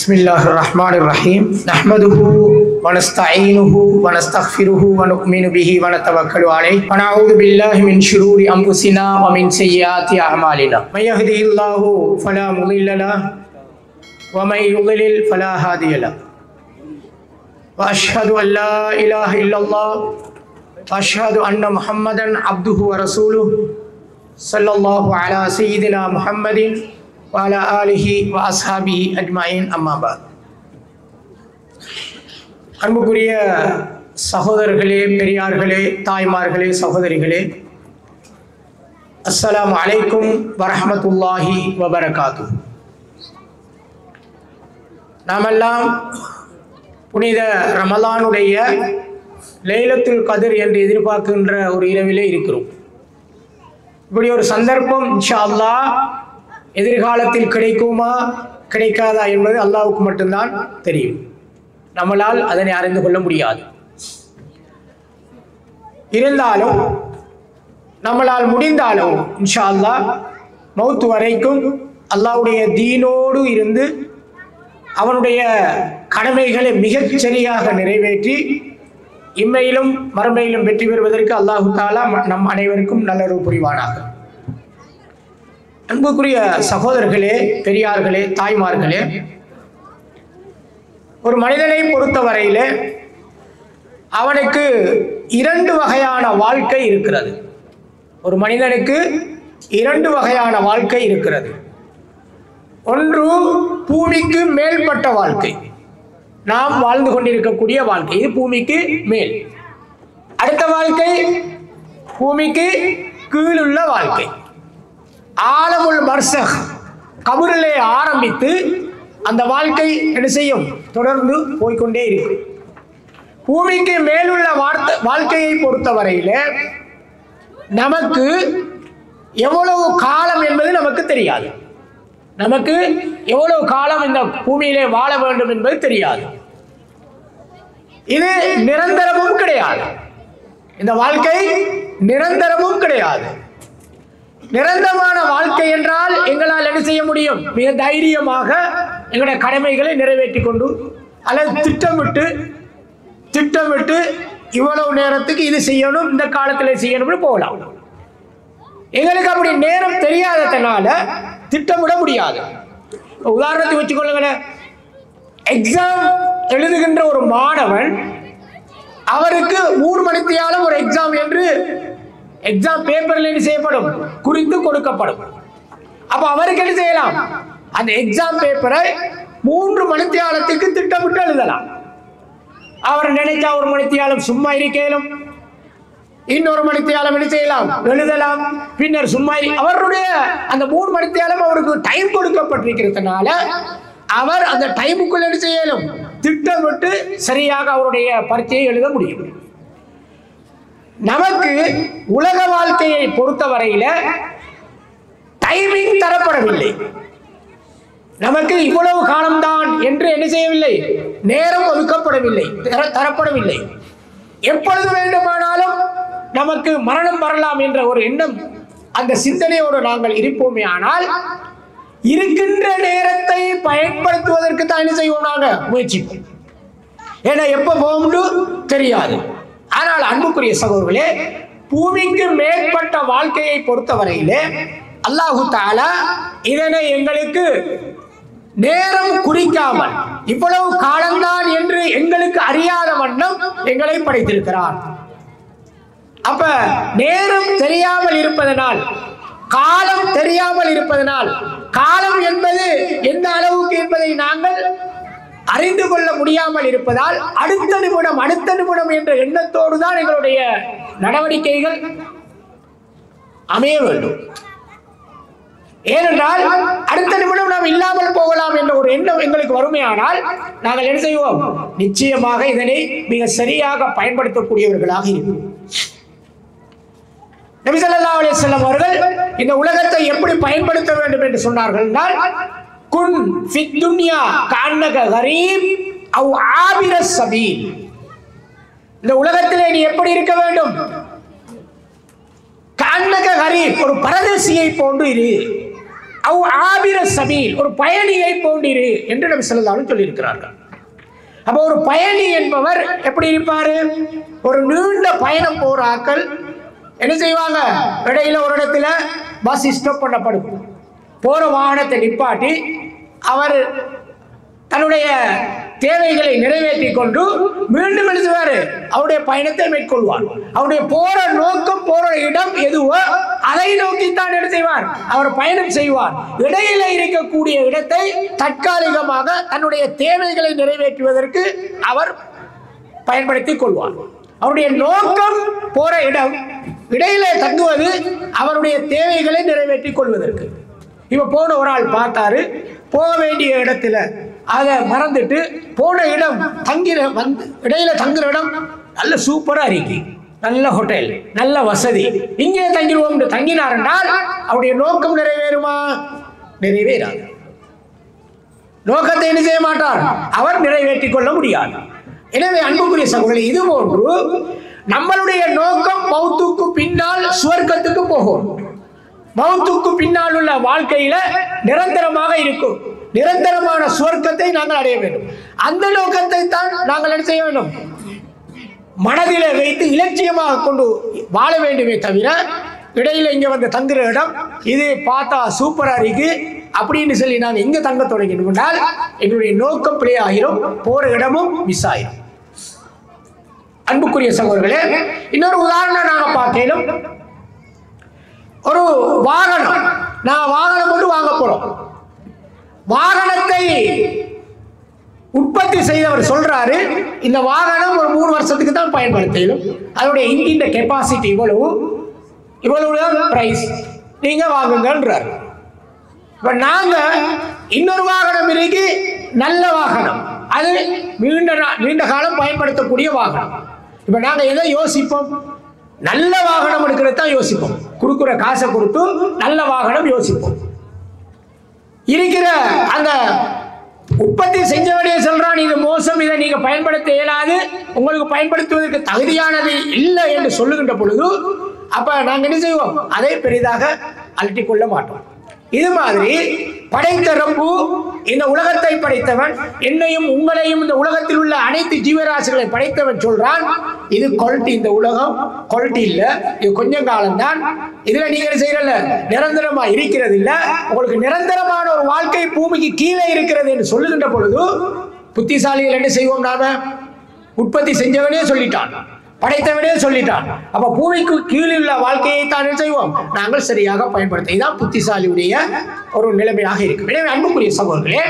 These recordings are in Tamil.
Bismillahirrahmanirrahim. Nahmaduhu wa nasta'inuhu wa nastaghfiruhu wa nu'minu bihi wa natawakkalu alayhi wa na'udzu billahi min shururi anfusina wa min sayyiati a'malina. May yahdihillahu fala mudilla lahu wa may yudlil fala hadiya lahu. Wa ashhadu an la ilaha illallah wa ashhadu anna Muhammadan abduhu wa rasuluhu sallallahu ala sayyidina Muhammadin wa ala alihi wa ashabihi ajma'in amma ba'd. அன்புக்குரிய சகோதரர்களே, பெரியார்களே, தாய்மார்களே, சகோதரிகளே, அஸ்ஸலாமு அலைக்கும் வரஹ்மத்துல்லாஹி வபரகாத்துஹு. நாமெல்லாம் புனித ரமலானுடைய லைலத்துல் கத்ர் என்று எதிர்பார்க்கின்ற ஒரு இரவிலே இருக்கிறோம். இப்படி ஒரு சந்தர்ப்பம் இன்ஷா அல்லாஹ் எதிர்காலத்தில் கிடைக்குமா கிடைக்காதா என்பது அல்லாஹ்வுக்கு மட்டும்தான் தெரியும். நம்மளால் அதனை அறிந்து கொள்ள முடியாது. இருந்தாலும் நம்மளால் முடிந்தாலும் இன்ஷா அல்லாஹ் மௌத் வரைக்கும் அல்லாஹ்வுடைய தீனோடு இருந்து அவனுடைய கடமைகளை மிகச் சரியாக நிறைவேற்றி இம்மையிலும் மறுமையிலும் வெற்றி பெறுவதற்கு அல்லாஹு தஆலா நம் அனைவருக்கும் நல்லருள் புரிவானாக. அன்புக்குரிய சகோதரர்களே, பெரியார்களே, தாய்மார்களே, ஒரு மனிதனை பொறுத்தவரையில அவனுக்கு இரண்டு வகையான வாழ்க்கை இருக்கிறது. ஒரு மனிதனுக்கு இரண்டு வகையான வாழ்க்கை இருக்கிறது. ஒன்று பூமிக்கு மேல்பட்ட வாழ்க்கை, நாம் வாழ்ந்து கொண்டிருக்கக்கூடிய வாழ்க்கை, இது பூமிக்கு மேல். அடுத்த வாழ்க்கை பூமிக்கு கீழுள்ள வாழ்க்கை, ஆலமுல் பர்சக், கபரிலே ஆரம்பித்து அந்த வாழ்க்கை என்ன செய்யும், தொடர்ந்து போய்கொண்டே இருக்கும். பூமிக்கு மேலுள்ள வாழ்க்கையை பொறுத்தவரையில நமக்கு எவ்வளவு காலம் என்பது நமக்கு தெரியாது. நமக்கு எவ்வளவு காலம் இந்த பூமியிலே வாழ வேண்டும் என்பது தெரியாது. இது நிரந்தரமும் கிடையாது. இந்த வாழ்க்கை நிரந்தரமும் கிடையாது. நிரந்தரமான வாழ்க்கை என்றால் எங்களால் என்ன செய்ய முடியும், மிக தைரியமாக எங்களுடைய கடமைகளை நிறைவேற்றி கொண்டு அல்லது திட்டமிட்டு இவ்வளவு நேரத்துக்கு இது செய்யணும், இந்த காலத்தில் செய்யணும்னு போகலாம். எங்களுக்கு அப்படி நேரம் தெரியாததுனால திட்டமிட முடியாது. உதாரணத்துக்கு வச்சுக்கொள்ளுங்களேன், எக்ஸாம் எழுதுகின்ற ஒரு மாணவன், அவருக்கு 3 மணித்தியாலம் ஒரு எக்ஸாம் என்று எக்ஸாம் பேப்பர்ல என்ன செய்யப்படும், குறித்து கொடுக்கப்படும். அப்ப அவருக்கு என்ன செய்யலாம், அந்த எக்ஸாம் பேப்பரை 3 மணித்தியாலத்துக்கு திட்டமிட்டு எழுதலாம். அவர் நினைச்சா 1 மணித்தியாலம் சும்மா இருக்கலும், இன்னொரு மணித்தியாலம் என்ன செய்யலாம், எழுதலாம். பின்னர் சும்மா அவருடைய அந்த 3 மணித்தியாலம் அவருக்கு டைம் கொடுக்கப்பட்டிருக்கிறதுனால அவர் அந்த டைமுக்குள்ள என்ன செய்யலும், திட்டமிட்டு சரியாக அவருடைய பரீட்சையை எழுத முடியும். நமக்கு உலக வாழ்க்கையை பொறுத்தவரையில டைமிங் தரப்படவில்லை. நமக்கு இவ்வளவு காலம்தான் என்று என்ன செய்யவில்லை, நேரம் ஒதுக்கப்படவில்லை, தரப்படவில்லை. எப்பொழுது வேண்டுமானாலும் நமக்கு மரணம் வரலாம் என்ற ஒரு எண்ணம், அந்த சிந்தனையோடு நாங்கள் இருப்போமே ஆனால் இருக்கின்ற நேரத்தை பயன்படுத்துவதற்கு தான் என்ன செய்வோம், நாங்கள் முயற்சிப்போம். ஏன்னா எப்ப போகும்னு தெரியாது. ஆனால் அன்புக்குரிய சகோதரர்களே, பூமிக்கு மேற்பட்ட வாழ்க்கையை பொறுத்தவரையிலே அல்லாஹு தஆலா இதனை எங்களுக்கு நேரம் குறிக்காமல் இவ்வளவு காலம்தான் என்று எங்களுக்கு அறியாத வண்ணம் எங்களை படைத்திருக்கிறார். அப்ப நேரம் தெரியாமல் இருப்பதனால், காலம் தெரியாமல் இருப்பதனால், காலம் என்பது எந்த அளவுக்கு என்பதை நாங்கள் அறிந்து கொள்ள முடியாமல் இருப்பதால் அடுத்த நிமிடம் என்ற எண்ணத்தோடு தான் எங்களுடைய நடவடிக்கைகள் அமைய வேண்டும். ஏனென்றால் அடுத்த நிமிடம் நாம் இல்லாமல் போகலாம் என்ற ஒரு எண்ணம் எங்களுக்கு வறுமையானால் நாங்கள் என்ன செய்வோம், நிச்சயமாக இதனை மிக சரியாக பயன்படுத்தக்கூடியவர்களாக இருக்கும். நபி ஸல்லல்லாஹு அலைஹி வஸல்லம் அவர்கள் இந்த உலகத்தை எப்படி பயன்படுத்த வேண்டும் என்று சொன்னார்கள் என்றால், குன் ஃபித் துன்யா கஅன்னக கரீப் அவ் ஆபிர ஸபீல். இந்த உலகத்திலே நீ எப்படி இருக்க வேண்டும், கஅன்னக கரீப், ஒரு பரதேசியை போன்று இரு. அவ் ஆபிர சபீல், ஒரு பயணியை போன்றிரு என்று நபி ஸல்லல்லாஹு அலைஹி வஸல்லம் சொல்லியிருக்கிறார்கள். அப்போ ஒரு பயணி என்பவர் எப்படி இருப்பாரு? ஒரு நீண்ட பயணம் போற ஆட்கள் என்ன செய்வாங்க? இடையில ஒரு இடத்துல பஸ் ஸ்டாப் பண்ணப்படும். போற வாகனத்தை நிப்பாட்டி அவர் தன்னுடைய தேவைகளை நிறைவேற்றி கொண்டு மீண்டும் எழுதுவாரு, அவருடைய பயணத்தை மேற்கொள்வார். அவருடைய போற நோக்கம், போற இடம் எதுவோ அதை நோக்கித்தான் என்ன செய்வார்? அவர் பயணம் செய்வார். இடையில இருக்கக்கூடிய இடத்தை தற்காலிகமாக தன்னுடைய தேவைகளை நிறைவேற்றுவதற்கு அவர் பயன்படுத்திக் கொள்வார். அவருடைய நோக்கம் போற இடம், இடையில தங்குவது அவருடைய தேவைகளை நிறைவேற்றிக் கொள்வதற்கு. இப்ப போன ஒரு ஆள் பார்த்தாரு, போக வேண்டிய இடத்துல அதை மறந்துட்டு போன இடம் தங்கிற வந்து இடையில தங்குற இடம் நல்ல சூப்பரா இருக்கு, நல்ல ஹோட்டல், நல்ல வசதி, இங்கே தங்கிடுவோம் தங்கினார் என்றால் அவருடைய நோக்கம் நிறைவேறுமா? நிறைவேறாது. நோக்கத்தை என்ன செய்ய மாட்டார், அவர் நிறைவேற்றிக் கொள்ள முடியாது. எனவே அன்புக்குரிய சகோதரர்களே, இது போன்று நம்மளுடைய நோக்கம் மௌத்துக்கு பின்னால் சுவர்க்கத்துக்கு போகும். மௌத்துக்கு பின்னால் உள்ள வாழ்க்கையில நிரந்தரமாக இருக்கும். நிரந்தரமான சுவர்க்கத்தை நாங்கள் அடைய வேண்டும். அந்த நோக்கத்தை தான் நாங்கள் என்ன செய்ய வேண்டும்? மனதிலே வைத்து இலட்சியமாக கொண்டு வாழ வேண்டுமே தவிர, இடையில இங்க வந்து தங்குற இடம் இது பார்த்தா சூப்பரா இருக்கு அப்படின்னு சொல்லி நாங்கள் இங்க தங்க தொடங்கினோம் என்றால் எங்களுடைய நோக்கம் பிழை ஆகிரும், போற இடமும் மிஸ் ஆயிரும். அன்புக்குரிய சகோதரர்களே, இன்னொரு உதாரணம் நாங்க பார்க்கணும். ஒரு வாகனம், நான் வாகனம் கொண்டு வாங்க போறோம். வாகனத்தை உற்பத்தி செய்தவர் சொல்றாரு, இந்த வாகனம் ஒரு 3 வருஷத்துக்கு தான் பயன்படுத்தணும், அதோடைய இன்ஜின் கெப்பாசிட்டி இவ்வளவு, இவ்வளவு பிரைஸ், நீங்க வாங்குங்கன்றார். இப்ப நாங்க இன்னொரு வாகனம் இருக்கு, நல்ல வாகனம், அது நீண்ட காலம் பயன்படுத்தக்கூடிய வாகனம். இப்ப நாங்க எதை யோசிப்போம்? நல்ல வாகனம் எடுக்கிறது தான் யோசிப்போம். கொடுக்குற காசை கொடுத்து நல்ல வாகனம் யோசிப்போம். இருக்கிற அந்த உற்பத்தி செஞ்சவனே சொல்றான், இது மோசம், இதை நீங்க பயன்படுத்த இயலாது, உங்களுக்கு பயன்படுத்துவதற்கு தகுதியானது இல்லை என்று சொல்லுகின்ற பொழுது அப்ப நாங்க என்ன செய்வோம்? அதை பெரிதாக அலட்டிக் கொள்ள மாட்டோம். இது மாதிரி படைத்த ரப்பு, இந்த உலகத்தை படைத்தவன், என்னையும் உங்களையும் இந்த உலகத்தில் உள்ள அனைத்து ஜீவராசிகளை படைத்தவன் சொல்றான், இது குவாலிட்டி, இந்த உலகம் குவாலிட்டி இல்ல, இது கொஞ்சம் காலம்தான், இதுல நீங்க செய்யறல நிரந்தரமா இருக்கிறது இல்ல, உங்களுக்கு நிரந்தரமான ஒரு வாழ்க்கை பூமிக்கு கீழே இருக்கிறது என்று சொல்லுகின்ற பொழுது புத்திசாலிகள் என்ன செய்வோம்? நாம உற்பத்தி செஞ்சவனே சொல்லிட்டான், படைத்தவனே சொல்லிட்டான், அப்ப பூமிக்கு கீழே உள்ள வாழ்க்கையை தான் செய்வோம், நாங்கள் சரியாக பயன்படுத்த. இதுதான் புத்திசாலியுடைய ஒரு நிலைமையாக இருக்கு. எனவே அன்புக்குரிய சகோதரர்களே,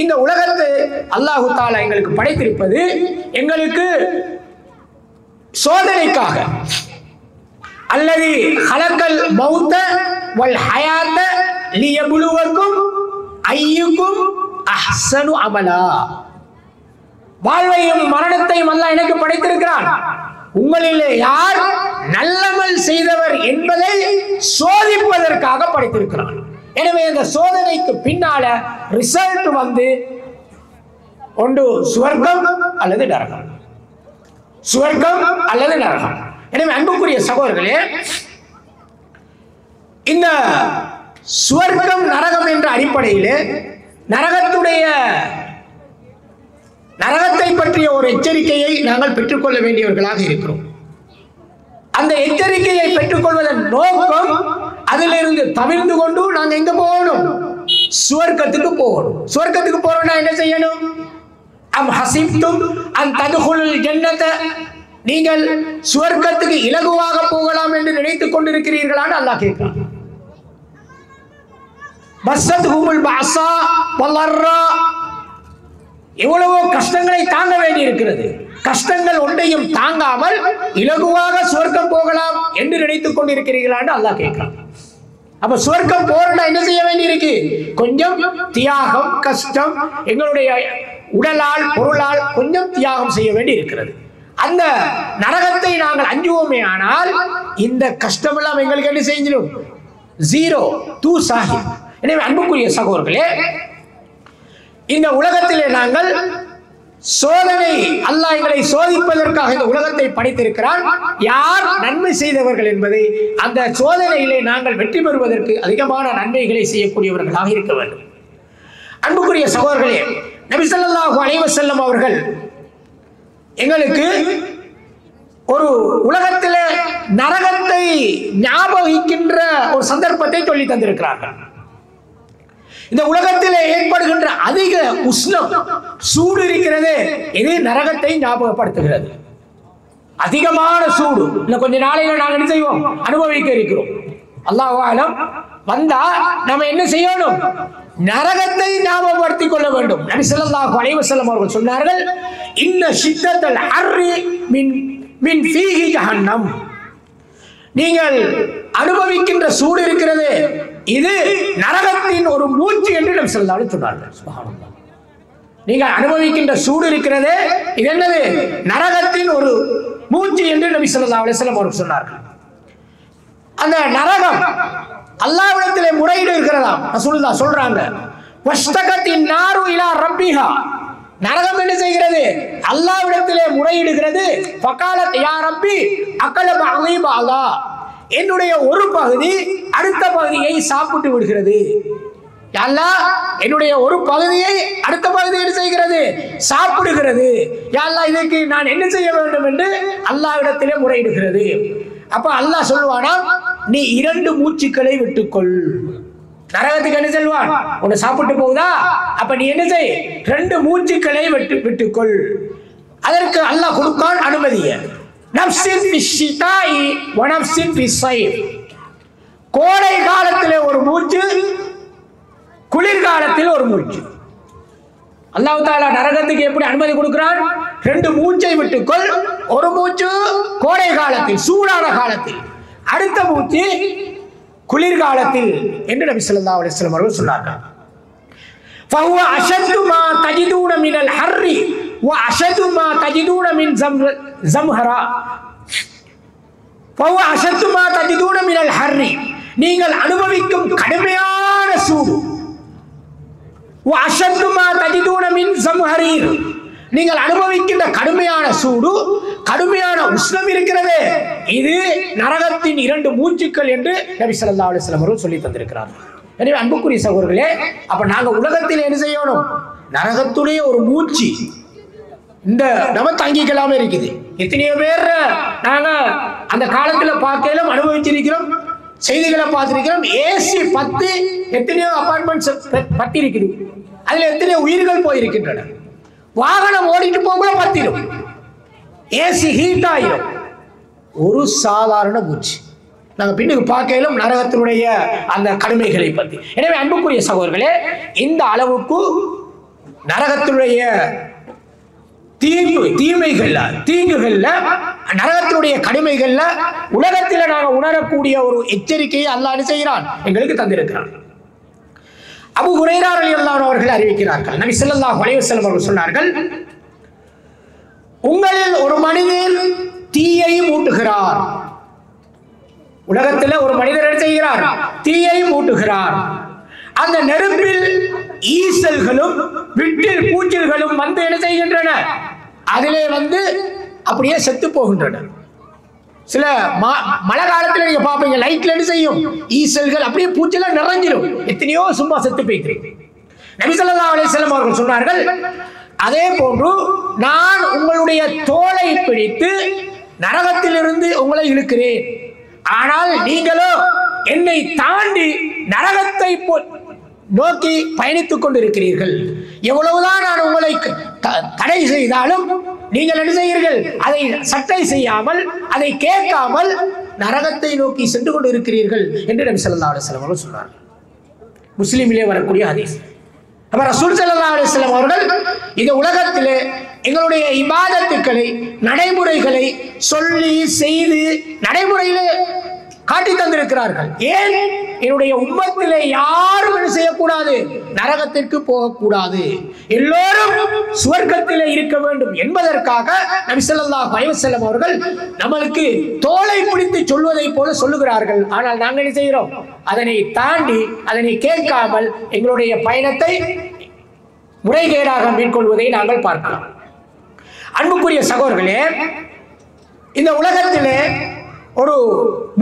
இந்த உலகத்தை அல்லாஹு தஆலா எங்களுக்கு படைத்திருப்பது எங்களுக்கு சோதனைக்காக. அல்லது ஹலக்கல் மௌத வல் ஹயாத லியப்லுவக்கும் அய்யுக்கும் அஹ்ஸனு அமலா. வாழ்வையும் மரணத்தையும் அல்லாஹ் எனக்கு படைத்திருக்கிறான், உங்களிலே யார் நல்லமல் செய்தவர் என்பதை சோதிப்பதற்காக படைத்திருக்கிறான். எனவே இந்த சோதனைக்கு பின்னால ரிசல்ட் வந்து ஒன்று சுவர்க்கம் அல்லது நரகம், சுவர்க்கம் அல்லது நரகம். எனவே அன்புக்குரிய சகோதரர்களே, இந்த சுவர்க்கம் நரகம் என்ற அடிப்படையில் நரகத்தை பற்றிய ஒரு எச்சரிக்கையை நாங்கள் பெற்றுக்கொள்ள வேண்டியவர்களாக இருக்கிறோம். அந்த எச்சரிக்கையை பெற்றுக்கொள்வதன் நோக்கம், அதிலிருந்து தவிர்த்து கொண்டு நாங்கள் எங்க போகணும்? சுவர்க்கத்துக்கு போகணும். சுவர்க்கத்துக்கு போறோம்னா என்ன செய்யணும்? அம் ஹசிப்தும் அன் ததுகுலுல் ஜன்னத, நீங்கள் சுவர்க்கத்துக்கு இலகுவாக போகலாம் என்று நினைத்துக் கொண்டிருக்கிறீர்களான்னு அல்லாஹ் கேட்கிறான். பஸ்ஸத்ஹுமுல் பஅஸா வல்லர்ரா, எவ்வளவோ கஷ்டங்களை தாங்க வேண்டி இருக்கிறது, கஷ்டங்கள் ஒன்றையும் தாங்காமல் இலகுவாக சுவர்க்கம் போகலாம் என்று நினைத்துக் கொண்டிருக்கிறீர்களான்னு அல்லாஹ் கேட்கிறான். அப்ப சுவர்க்கம் போறா என்ன செய்ய வேண்டி இருக்கு? கொஞ்சம் தியாகம், கஷ்டம், எங்களுடைய உடலால் பொருளால் கொஞ்சம் தியாகம் செய்ய வேண்டி இருக்கிறது. அந்த நரகத்தை நாங்கள் அஞ்சுவோமே ஆனால் இந்த கஷ்டம் எல்லாம் எங்களுக்கு என்ன செஞ்சிடும்? ஜீரோ, தூ சாஹிப். எனவே அன்புக்குரிய சகோதரர்களே, இந்த உலகத்திலே நாங்கள் சோதனை, அல்லாஹ் எங்களை சோதிப்பதற்காக இந்த உலகத்தை படைத்திருக்கிறான். யார் நன்மை செய்தவர்கள் என்பதை அந்த சோதனையிலே நாங்கள் வெற்றி பெறுவதற்கு அதிகமான நன்மைகளை செய்யக்கூடியவர்களாக இருக்க வேண்டும். அன்புக்குரிய சகோதரர்களே, நபி ஸல்லல்லாஹு அலைஹி வஸல்லம் அவர்கள் எங்களுக்கு ஒரு உலகத்தில் நரகத்தை ஞாபகிக்கின்ற ஒரு சந்தர்ப்பத்தை சொல்லி தந்திருக்கிறார்கள். இந்த உலகத்தில் ஏற்படுகின்ற அதிக உஷ்ணம், சூடு இருக்கிறது, இது நரகத்தை ஞாபகப்படுத்துகிறது. அதிகமான சூடு இன்னும் கொஞ்ச நாளையில நாங்கள் என்ன செய்வோம், அனுபவிக்க இருக்கிறோம். அல்லாஹ் ஆலம் வந்தா நம்ம என்ன செய்யணும், நரகத்தை ஞாபகப்படுத்திக் கொள்ள வேண்டும். நபி ஸல்லல்லாஹு அலைஹி வஸல்லம் அவர்கள் சொன்னார்கள், இன்ன ஷித்தத்தல் ஹர்ரி மின் ஃபீஹி ஜஹன்னம். நீங்கள் அனுபவிக்கின்ற சூடு இருக்கிறது, இது நரகத்தின் ஒரு மூச்சு என்று நபி ஸல்லல்லாஹு அலைஹி சொன்னார்கள். சுப்ஹானல்லாஹ். நீங்கள் அனுபவிக்கின்ற சூடு இருக்கிறது, இது என்னது, நரகத்தின் ஒரு மூச்சு என்று நபி ஸல்லல்லாஹு அலைஹி வஸல்லம் அவர்கள் சொன்னார்கள். அந்த நரகம் அல்லாஹ்விடத்திலே முறையீடு இருக்கிறதாம். ரசூலுல்லாஹ் சொல்றாங்க, வஸ்தகத்தின் நாரு இலா ரப்பிஹா. நரகம் என்ன செய்கிறது, அல்லாஹ்விடத்திலே முறையிடுகிறது. ஃபகாலத் யா ரப்பி அகல பஅதி பஅதா. என்னுடைய ஒரு பகுதி அடுத்த பகுதியை சாப்பிட்டு விடுகிறது. யா அல்லாஹ், என்னுடைய ஒரு பகுதியை அடுத்த பகுதி என்ன செய்கிறது, சாப்பிடுகிறது. யா அல்லாஹ், இதற்கு நான் என்ன செய்ய வேண்டும் என்று அல்லாஹ்விடத்திலே முறையிடுகிறது. அப்ப அல்லாஹ் சொல்லுவானா, நீ 2 மூச்சுக்களை விட்டுக்கொள். நரகத்துக்கு என்ன செல்வான், உன்னை சாப்பிட்டு போகுதா, அப்ப நீ என்ன செய், 2 மூச்சுக்களை விட்டுக்கொள். அதற்கு அல்லாஹ் கொடுக்கான் அனுமதிய. நஃப்ஸின் ஃபிஷ்ஷிதாஇ வ நஃப்ஸின் ஃபிஸ்ஸைஃப். கோடை காலத்திலே ஒரு மூச்சு, குளிர்காலத்தில் ஒரு மூச்சு. அல்லாஹ் தஆலா நரகத்துக்கு எப்படி அனுமதி கொடுக்கிறான், 2 மூச்சை விட்டுக்கொள். ஒரு மூச்சு கோடை காலத்தில், சூடான காலத்தில், அடுத்த மூச்சு குளிர்காலத்தில் என்று நபி ஸல்லல்லாஹு அலைஹி வஸல்லம் அவர்கள் சொன்னார்கள். ஃபஹுவ அஷத்து மா தஜிதூன மினல் ஹர்ரி வ அஷத்து மா தஜிதூன மின் ஜம்ஹரா. ஃபஹுவ அஷத்து மா தஜிதூன மினல் ஹர்ரி. நீங்கள் அனுபவிக்கும் கடுமையான சூடு. வ அஷத்து மா தஜிதூன மின் ஜம்ஹரீர். நீங்கள் அனுபவிக்கின்ற கடுமையான சூடு, கடுமையான உஷ்ணம் இருக்கிறது, இது நரகத்தின் 2 மூச்சுக்கள் என்று நபி ஸல்லல்லாஹு அலைஹி வஸல்லம் அவர்கள் சொல்லி தந்திருக்கிறார்கள். எனவே அன்புக்குரிய சகோதரர்களே, அப்ப நாங்க உலகத்தில் என்ன செய்யணும், நரகத்துடைய ஒரு மூச்சு இந்த நம்ம தங்கிக்கலாமே இருக்குது. எத்தனையோ பேர் நாங்க அந்த காலத்துல பார்க்கலாம், அனுபவிச்சிருக்கிறோம், செய்திகளை பார்த்திருக்கிறோம். ஏசி 10 எத்தனையோ அபார்ட்மெண்ட்ஸ் பத்தி இருக்குது, அதுல எத்தனையோ உயிர்கள் போயிருக்கின்றன. வாகனம் ஓடிட்டு போக பத்திரும், ஏசி ஹீட் ஆயிரும். ஒரு சாதாரண மூச்சு. நாங்கள் பின்னுக்கு பார்க்கலாம் நரகத்தினுடைய அந்த கடுமைகளை பற்றி. எனவே அன்புக்குரிய சகோதரர்களே, இந்த அளவுக்கு நரகத்தினுடைய தீமைகள்ல, தீங்குகள்ல, நரகத்தினுடைய கடுமைகள்ல உலகத்தில் நாங்கள் உணரக்கூடிய ஒரு எச்சரிக்கையை அல்லாஹ் என்ன செய்கிறான், எங்களுக்கு தந்திருக்கிறான். அபூ ஹுரைரா ரலியல்லாஹு அன்ஹு அவர்கள் அறிவிக்கிறார்கள், நபி ஸல்லல்லாஹு அலைஹி வஸல்லம் அவர்கள் சொன்னார்கள், உங்களில் ஒரு மனிதன் தீயை மூட்டுகிறார். உலகத்தில் ஒரு மனிதர் என்ன செய்கிறார், தீயை மூட்டுகிறார். அந்த நெருப்பில் ஈசல்களும் விட்டில் பூச்சில்களும் வந்து என்ன செய்கின்றன, அதிலே வந்து அப்படியே செத்து போகின்றன. சில மழை காலத்தில் நீங்க பாப்பீங்க, லைட்ல என்ன செய்யும், ஈசல்கள் அப்படியே பூச்சிலாம் நிறைஞ்சிடும். எத்தனையோ சும்மா செத்து போய்க்கிறீங்க. நபி ஸல்லல்லாஹு அலைஹி வஸல்லம் அவர்கள் சொன்னார்கள், அதே போன்று நான் உங்களுடைய தோலை பிடித்து நரகத்திலிருந்து உங்களை இழுக்கிறேன், ஆனால் நீங்களோ என்னை தாண்டி நரகத்தை நோக்கி பயணித்துக் கொண்டிருக்கிறீர்கள். எவ்வளவுதான் நான் உங்களை தடை செய்தாலும் நீங்கள் என்ன செய்கிறீர்கள், அதை சட்டை செய்யாமல், அதை கேட்காமல் நரகத்தை நோக்கி சென்று கொண்டு இருக்கிறீர்கள் என்று நபி ஸல்லல்லாஹு அலைஹி வஸல்லம் அவர்கள் சொன்னார். முஸ்லிமிலே வரக்கூடிய ஹதீஸ். அப்ப ரசூல் ஸல்லல்லாஹு அலைஹி வஸல்லம் அவர்கள் இந்த உலகத்திலே எங்களுடைய இபாதத்துக்களை, நடைமுறைகளை சொல்லி செய்து நடைமுறையிலே காட்டி தந்திருக்கிறார்கள். ஏன், என்னுடைய உம்மத்திலே யாரும் என்ன செய்யக்கூடாது, நரகத்திற்கு போகக்கூடாது, எல்லோரும் சுவர்க்கத்திலே இருக்க வேண்டும் என்பதற்காக நபி ஸல்லல்லாஹு அலைஹி வஸல்லம் அவர்கள் நம்மளுக்கு தோலை பிடித்து சொல்வதை போல சொல்லுகிறார்கள். ஆனால் நாங்கள் என்ன செய்கிறோம், அதனை தாண்டி, அதனை கேட்காமல் எங்களுடைய பயணத்தை முறைகேடாக மேற்கொள்வதை நாங்கள் பார்க்கலாம். அன்புக்குரிய சகோதரர்களே, இந்த உலகத்திலே ஒரு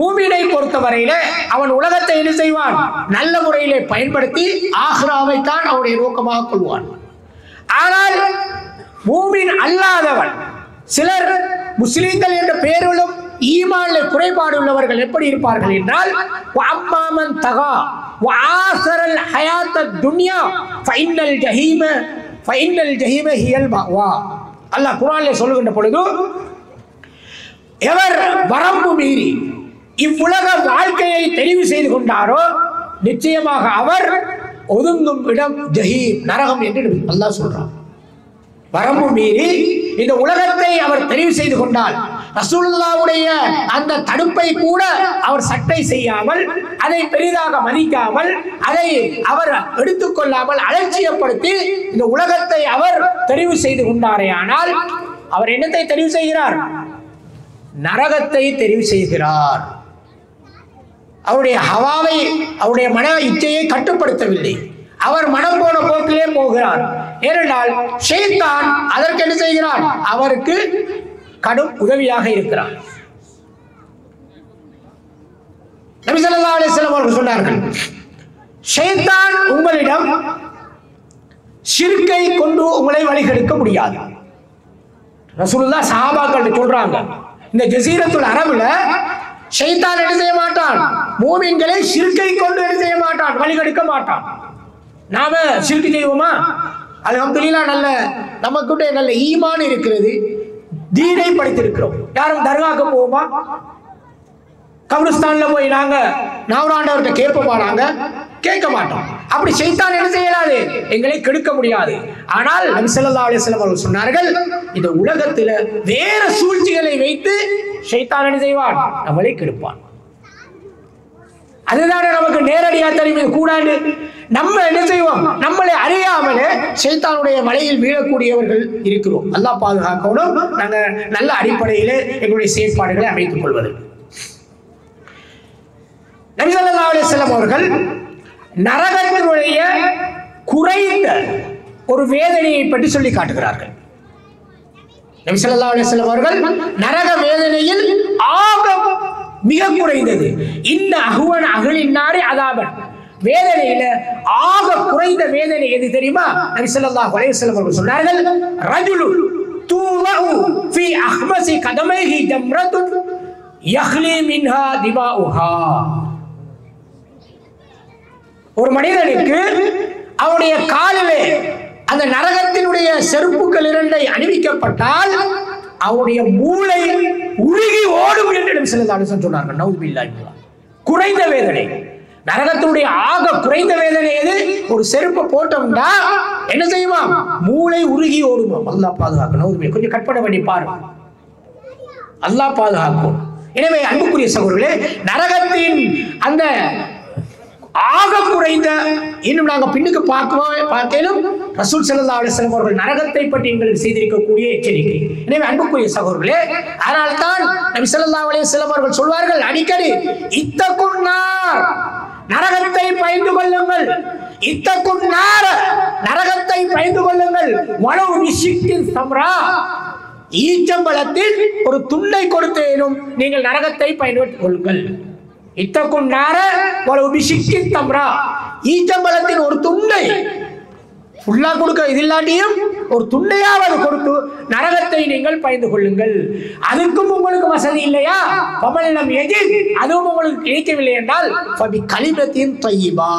மூமினை பொறுத்தவரையில அவன் உலகத்தை என்ன செய்வான்? நல்ல முறையிலே பயன்படுத்தி ஆஹ்ராவை தான் அவனுடைய நோக்கமாக கொள்வான். ஆனால் மூமின் அல்லாதவன், சிலர் முஸ்லிம்கள் என்ற பெயரிலும் ஈமானில் குறைபாடு உள்ளவர்கள் எப்படி இருப்பார்கள் என்றால், அம்மாமன் தகா வஆஸரல் ஹயாத்தத் துன்யா ஃபைனல் ஜஹீம ஹியல் மஅவா. அல்லாஹ் குர்ஆனிலே சொல்லுகின்ற பொழுது, எவர் வரம்பு மீறி இவ்வுலக வாழ்க்கையை தெரிவு செய்து கொண்டாரோ நிச்சயமாக அவர் ஒதுங்கும் இடம் ஜஹீம், நரகம் என்று அல்லாஹ் சொல்றான். வரம்பு மீறி இந்த உலகத்தை அவர் தெரிவு செய்து கொண்டால், ரசூலுல்லாஹ்வுடைய அந்த தடுப்பை கூட அவர் சட்டை செய்யாமல், அதை பெரிதாக மதிக்காமல், அதை அவர் எடுத்துக்கொள்ளாமல் அலட்சியப்படுத்தி இந்த உலகத்தை அவர் தெரிவு செய்து கொண்டாரே ஆனால் அவர் என்னத்தை தெரிவு செய்கிறார்? நரகத்தை தெரிவு செய்கிறார். அவருடைய ஹவாவை, அவருடைய மன இச்சையை கட்டுப்படுத்தவில்லை. அவர் மனம் போன போக்கிலே போகிறார். ஏனென்றால் ஷைத்தான் அதற்கு என்ன செய்கிறான்? அவருக்கு கடும் உதவியாக இருக்கிறார். நபி ஸல்லல்லாஹு அலைஹி வஸல்லம் அவர்கள் சொன்னார்கள், ஷைத்தான் உங்களிடம் ஷிர்கை கொண்டு உங்களை வழிகெடுக்க முடியாது. ரசூலுல்லாஹ் சஹாபாக்கள் சொல்றாங்க, இந்த ஜஸீரத்துல் அரபுல ஷைத்தான் என்ன செய்ய மாட்டான்? மூமின்களை ஷிர்கை கொண்டு என்ன செய்ய மாட்டான்? வழிகெடுக்க மாட்டான். நாம ஷிர்க் செய்வோமா? அல்ஹம்துலில்லாஹ், நல்ல நமக்கிட்ட நல்ல ஈமான் இருக்கிறது, தீனை படித்திருக்கிறோம். யாரும் தர்காக்கு போவோமா? கபிரிஸ்தான்ல போய் நாங்க நாவராண்டவர்கிட்ட கேட்போமா? நாங்க கேட்க மாட்டோம். அப்படி ஷைத்தான் என்ன செய்யலாது? எங்களை கெடுக்க முடியாது. ஆனால் நபி ஸல்லல்லாஹு அலைஹி வஸல்லம் அவர்கள் சொன்னார்கள், இந்த உலகத்துல வேற சூழ்ச்சிகளை வைத்து ஷைத்தான் என்ன செய்வான்? நம்மளை கெடுப்பான். அதுதானே நமக்கு நேரடியா தெரியும் கூடாது. நம்ம என்ன செய்வோம்? நம்மளை அறியாமலே ஷைத்தானுடைய வலையில் வீழக்கூடியவர்கள் இருக்கிறோம். அல்லாஹ் பாதுகாக்கணும். நாங்க நல்ல அடிப்படையிலே எங்களுடைய செயற்பாடுகளை அமைத்துக் கொள்வது. நபி ஸல்லல்லாஹு அலைஹி வஸல்லம் அவர்கள் நரகத்தினுடைய குறைந்த ஒரு வேதனையை பற்றி சொல்லி காட்டுகிறார்கள். நபி ஸல்லல்லாஹு அலைஹி வஸல்லம் அவர்கள் நரக வேதனையில் ஆக மிக குறைந்தது, இன்ன அஹ்வன அஹ்லின் நாரி அதாபன், வேதனையில ஆக குறைந்த வேதனை எது தெரியுமா? நபி ஸல்லல்லாஹு அலைஹி வஸல்லம் அவர்கள் சொன்னார்கள், ரஜுலு தூலு ஃபீ அஹ்மஸி கதமைஹி ஜம்ரத்துன் யஹ்லி மின்ஹா திமாஉஹா. ஒரு மனிதனுக்கு அவருடைய காலிலே அந்த நரகத்தினுடைய செருப்புகள் இரண்டை அணிவிக்கப்பட்டால் அவருடைய மூளை உருகி ஓடும் என்று நபி ஸல்லல்லாஹு அலைஹி வஸல்லம் சொன்னார்கள். நவுதுபில்லாஹ். குறைந்த வேதனை, நரகத்தினுடைய ஆக குறைந்த வேதனை எது? ஒரு செருப்பை போட்டோம்னா என்ன செய்யுமா? மூளை உருகி ஓடுமா. அல்லாஹ் பாதுகாக்கணும். நவுதுபில்லாஹ். கொஞ்சம் கற்பனை பண்ணி பாருங்க. அல்லாஹ் பாதுகாக்கும். எனவே அன்புக்குரிய சகோதரர்களே, நரகத்தின் அந்த ஆக குறைந்த, இன்னும் நாங்க பின்னுக்கு பார்க்கலும் ரசூல் ஸல்லல்லாஹு அலைஹி வஸல்லம் அவர்கள் நரகத்தை பற்றி எங்களுக்கு செய்திருக்கக்கூடிய எச்சரிக்கை. எனவே அன்புக்குரிய சகோதரர்களே, அதனால் தான் நபி ஸல்லல்லாஹு அலைஹி வஸல்லம் அவர்கள் சொல்வார்கள் அடிக்கடி, இத்தகுன்னார், நரகத்தை பயந்து கொள்ளுங்கள், இத்தகுன்னார், நரகத்தை பயந்து கொள்ளுங்கள், வலவு பிஷிக்கின் சம்ரா, ஈச்சம்பழத்தில் ஒரு துண்டை கொடுத்தேனும் நீங்கள் நரகத்தை பயன்படுத்திக் கொள்ளுங்கள். இத்தக்கும் நார வலவு பிஷிக்கின் தம்ரா, ஈச்சம்பழத்தின் ஒரு துண்டை ஃபுல்லா கொடுக்க இதில்லாட்டியும் ஒரு துண்டையாவது கொடுத்து நரகத்தை நீங்கள் பயந்து கொள்ளுங்கள். அதுக்கும் உங்களுக்கு வசதி இல்லையா? பமல்லம் எஜித், அதுவும் உங்களுக்கு கிடைக்கவில்லை என்றால் ஃபபி கலிமத்தின் தய்யிபா,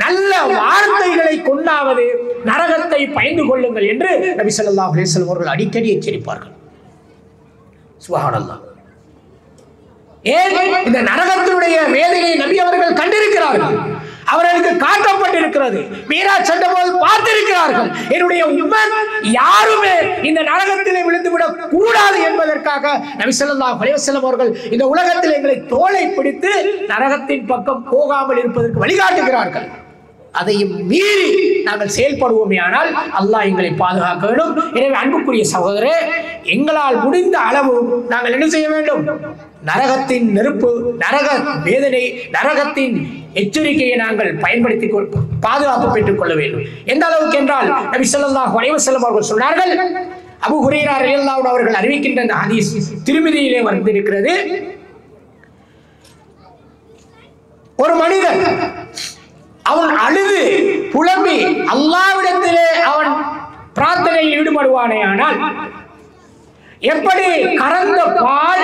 நல்ல வார்த்தைகளை கொண்டாவது நரகத்தை பயந்து கொள்ளுங்கள் என்று நபி ஸல்லல்லாஹு அலைஹி வஸல்லம் அவர்கள் அடிக்கடி எச்சரிப்பார்கள். சுப்ஹானல்லாஹ். ஏன்? இந்த நரகத்தினுடைய வேதனையை நபி அவர்கள் கண்டிருக்கிறார்கள், அவர்களுக்கு காட்டப்பட்டிருக்கிறது, மீராஜ் சென்ற போது பார்த்திருக்கிறார்கள். என்னுடைய உம்மத் யாருமே இந்த நரகத்திலே விழுந்துவிடக் கூடாது என்பதற்காக நபி ஸல்லல்லாஹு அலைஹி வஸல்லம் அவர்கள் இந்த உலகத்தில் எங்களை தோளை பிடித்து நரகத்தின் பக்கம் போகாமல் இருப்பதற்கு வழிகாட்டுகிறார்கள். அதையும் மீறி நாங்கள் செயல்படுவோமே ஆனால் அல்லாஹ் எங்களை பாதுகாக்க வேண்டும். எனவே அன்புக்குரிய சகோதரரே, எங்களால் முடிந்த அளவு நாங்கள் என்ன செய்ய வேண்டும்? நரகத்தின் நெருப்பு, நரக வேதனை, நரகத்தின் எச்சரிக்கையை நாங்கள் பயன்படுத்தி பாதுகாப்பு பெற்றுக் கொள்ள வேண்டும். எந்த அளவுக்கு என்றால் நபி ஸல்லல்லாஹு அலைஹி வஸல்லம் அவர்கள் சொன்னார்கள், அபூ ஹுரைரா ரலியல்லாஹு அன்ஹு அவர்கள் அறிவிக்கின்ற இந்த ஹதீஸ் திருமிதியிலே வந்திருக்கிறது. ஒரு மனிதன் அவன் அழுது புலம்பி அல்லாஹ்விடத்திலே அவன் பிரார்த்தனையில் ஈடுபடுவானே ஆனால் எப்படி கறந்த பால்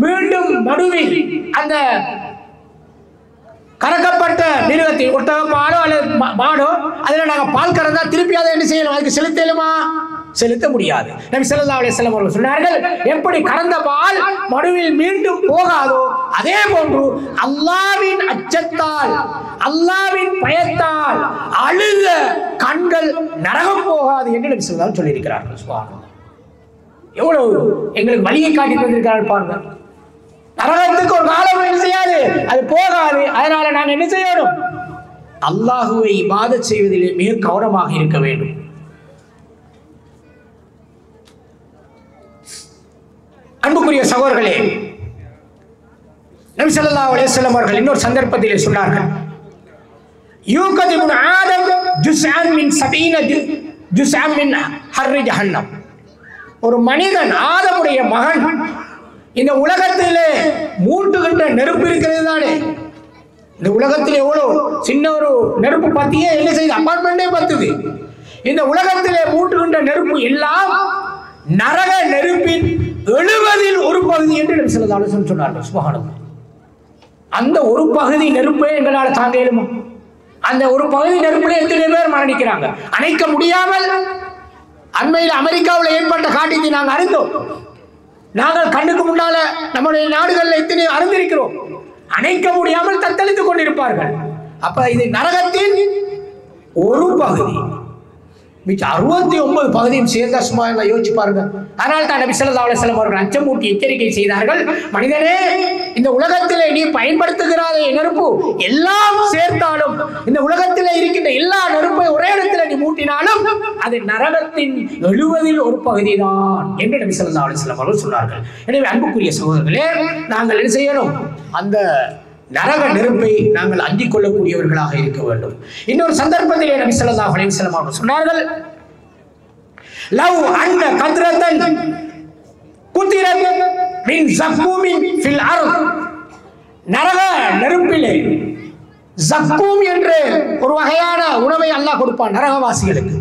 மீண்டும் மடுவில் அந்த கறக்கப்பட்ட மிருகத்தை ஒட்டகமாடோ அல்லது மாடோ அதில் நாங்கள் பால் கறந்தா திருப்பி அதை என்ன செய்யணும், அதுக்கு செலுத்தலுமா? செலுத்த முடியாது. நபி ஸல்லல்லாஹு அலைஹி வஸல்லம் அவர்கள் சொன்னார்கள், எப்படி கறந்த பால் மடுவில் மீண்டும் போகாதோ அதே போன்று அல்லாஹ்வின் அச்சத்தால் அல்லாஹ்வின் பயத்தால் அழுத கண்கள் நரகம் போகாது என்று நபி ஸல்லல்லாஹு அலைஹி சொல்லியிருக்கிறார்கள். சுப்ஹானல்லாஹ், எவ்வளவு எங்களுக்கு வழியை காட்டி தந்திருக்கிறார்கள் பாருங்க. நரகத்துக்கு ஒரு காலம் என்ன செய்யாது, அது போகாது. அதனால நாங்க என்ன செய்யணும், அல்லாஹுவை இபாதத் செய்வதில் மிக கவனமாக இருக்க வேண்டும். அன்புக்குரிய சகோதரர்களே, நபி ஸல்லல்லாஹு அலைஹி வஸல்லம் அவர்கள் இன்னொரு சந்தர்ப்பத்திலே சொன்னார்கள், யூகதிபு ஆதம் ஜுஸ்அன் மின் 70 ஜுஸ்அன் மின் ஹர்ரி ஜஹன்னம். ஒரு மனிதன், ஆதமுடைய மகன், இந்த உலகத்திலே மூட்டுகின்ற நெருப்பு இருக்கிறது தானே. இந்த உலகத்தில் எவ்வளவு சின்ன ஒரு நெருப்பு பத்தியே என்ன செய்யுது, அபார்ட்மெண்டே பத்துது. இந்த உலகத்திலே மூட்டுகின்ற நெருப்பு எல்லாம் நரக நெருப்பின் 70 ஒரு பகுதி என்று நபி ஸல்லல்லாஹு அலைஹி வஸல்லம் சொன்னார்கள். சுப்ஹானல்லாஹ், அந்த ஒரு பகுதி நெருப்பே எங்களால் தாங்க இயலுமா? அந்த ஒரு பகுதி நெருப்பிலே எத்தனை பேர் மரணிக்கிறாங்க, அணைக்க முடியாமல். அண்மையில் அமெரிக்காவில் ஏற்பட்ட காட்டியத்தை நாங்கள் அறிந்தோம். நாங்கள் கண்ணுக்கு முன்னால நம்முடைய நாடுகளில் எத்தனை அறிந்திருக்கிறோம். அணைக்க முடியாமல் தத்தளித்துக் கொண்டிருப்பார்கள். அப்ப இது நரகத்தின் ஒரு பகுதி. மிச்சம் 69 பகுதியும் சேர்ந்த சும்மா யோசிச்சு பாருங்க. அதனால் தான் நபி ஸல்லல்லாஹு அலைஹி வஸல்லம் அவர்கள் அச்சமூட்டி எச்சரிக்கை செய்தார்கள், மனிதனே, இந்த உலகத்திலே நீ பயன்படுத்துகிறாத நெருப்பு எல்லாம் சேர்த்தாலும், இந்த உலகத்திலே இருக்கின்ற எல்லா நெருப்பை ஒரே இடத்துல நீ மூட்டினாலும் அது நரகத்தின் 70 ஒரு பகுதி தான் என்று நபி ஸல்லல்லாஹு அலைஹி வஸல்லம் அவர்கள் சொன்னார்கள். எனவே அன்புக்குரிய சகோதரர்களே, நாங்கள் என்ன செய்யணும், அந்த நரக நெருப்பை நாங்கள் அஞ்சிக் கொள்ளக்கூடியவர்களாக இருக்க வேண்டும். இன்னொரு சந்தர்ப்பத்திலே நபி ஸல்லல்லாஹு அலைஹி வஸல்லம் அவர்கள் சொன்னார்கள், லவ் அன்ன கத்ரத்தன் குத்திரத் மின் ஸக்கூமின் ஃபில் அர்த். நரக நெருப்பிலே ஸக்கூம் என்ற ஒரு வகையான உணவை அல்லாஹ் கொடுப்பான் நரகவாசிகளுக்கு.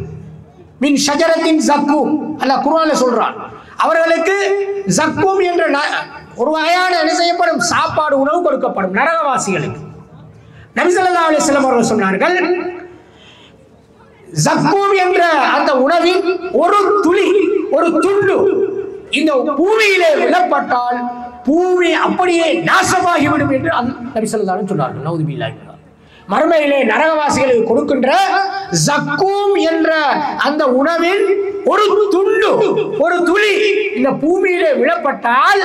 மின் ஷஜரத்தின் ஸக்கூம், அல்லாஹ் குர்ஆன்ல சொல்றான். அவர்களுக்கு ஸக்கூம் என்ற ஒரு வகையான என்ன செய்யப்படும், சாப்பாடு, உணவு கொடுக்கப்படும் நரகவாசிகளுக்கு. நபி ஸல்லல்லாஹு அலைஹி வஸல்லம் அவர்கள் சொன்னார்கள், ஸக்கூம் என்ற அந்த உணவின் ஒரு துளி, ஒரு துண்டு இந்த பூமியிலே விழப்பட்டால் பூமி அப்படியே நாசமாகிவிடும் என்று நபி ஸல்லல்லாஹு அலைஹி சொன்னார்கள். நவுது பில்லாஹ். மறுமையிலே நரகவாசிகளுக்கு கொடுக்கின்ற ஸக்கூம் என்ற அந்த உணவின் ஒரு துண்டு, ஒரு துளி இந்த பூமியிலே விழப்பட்டால்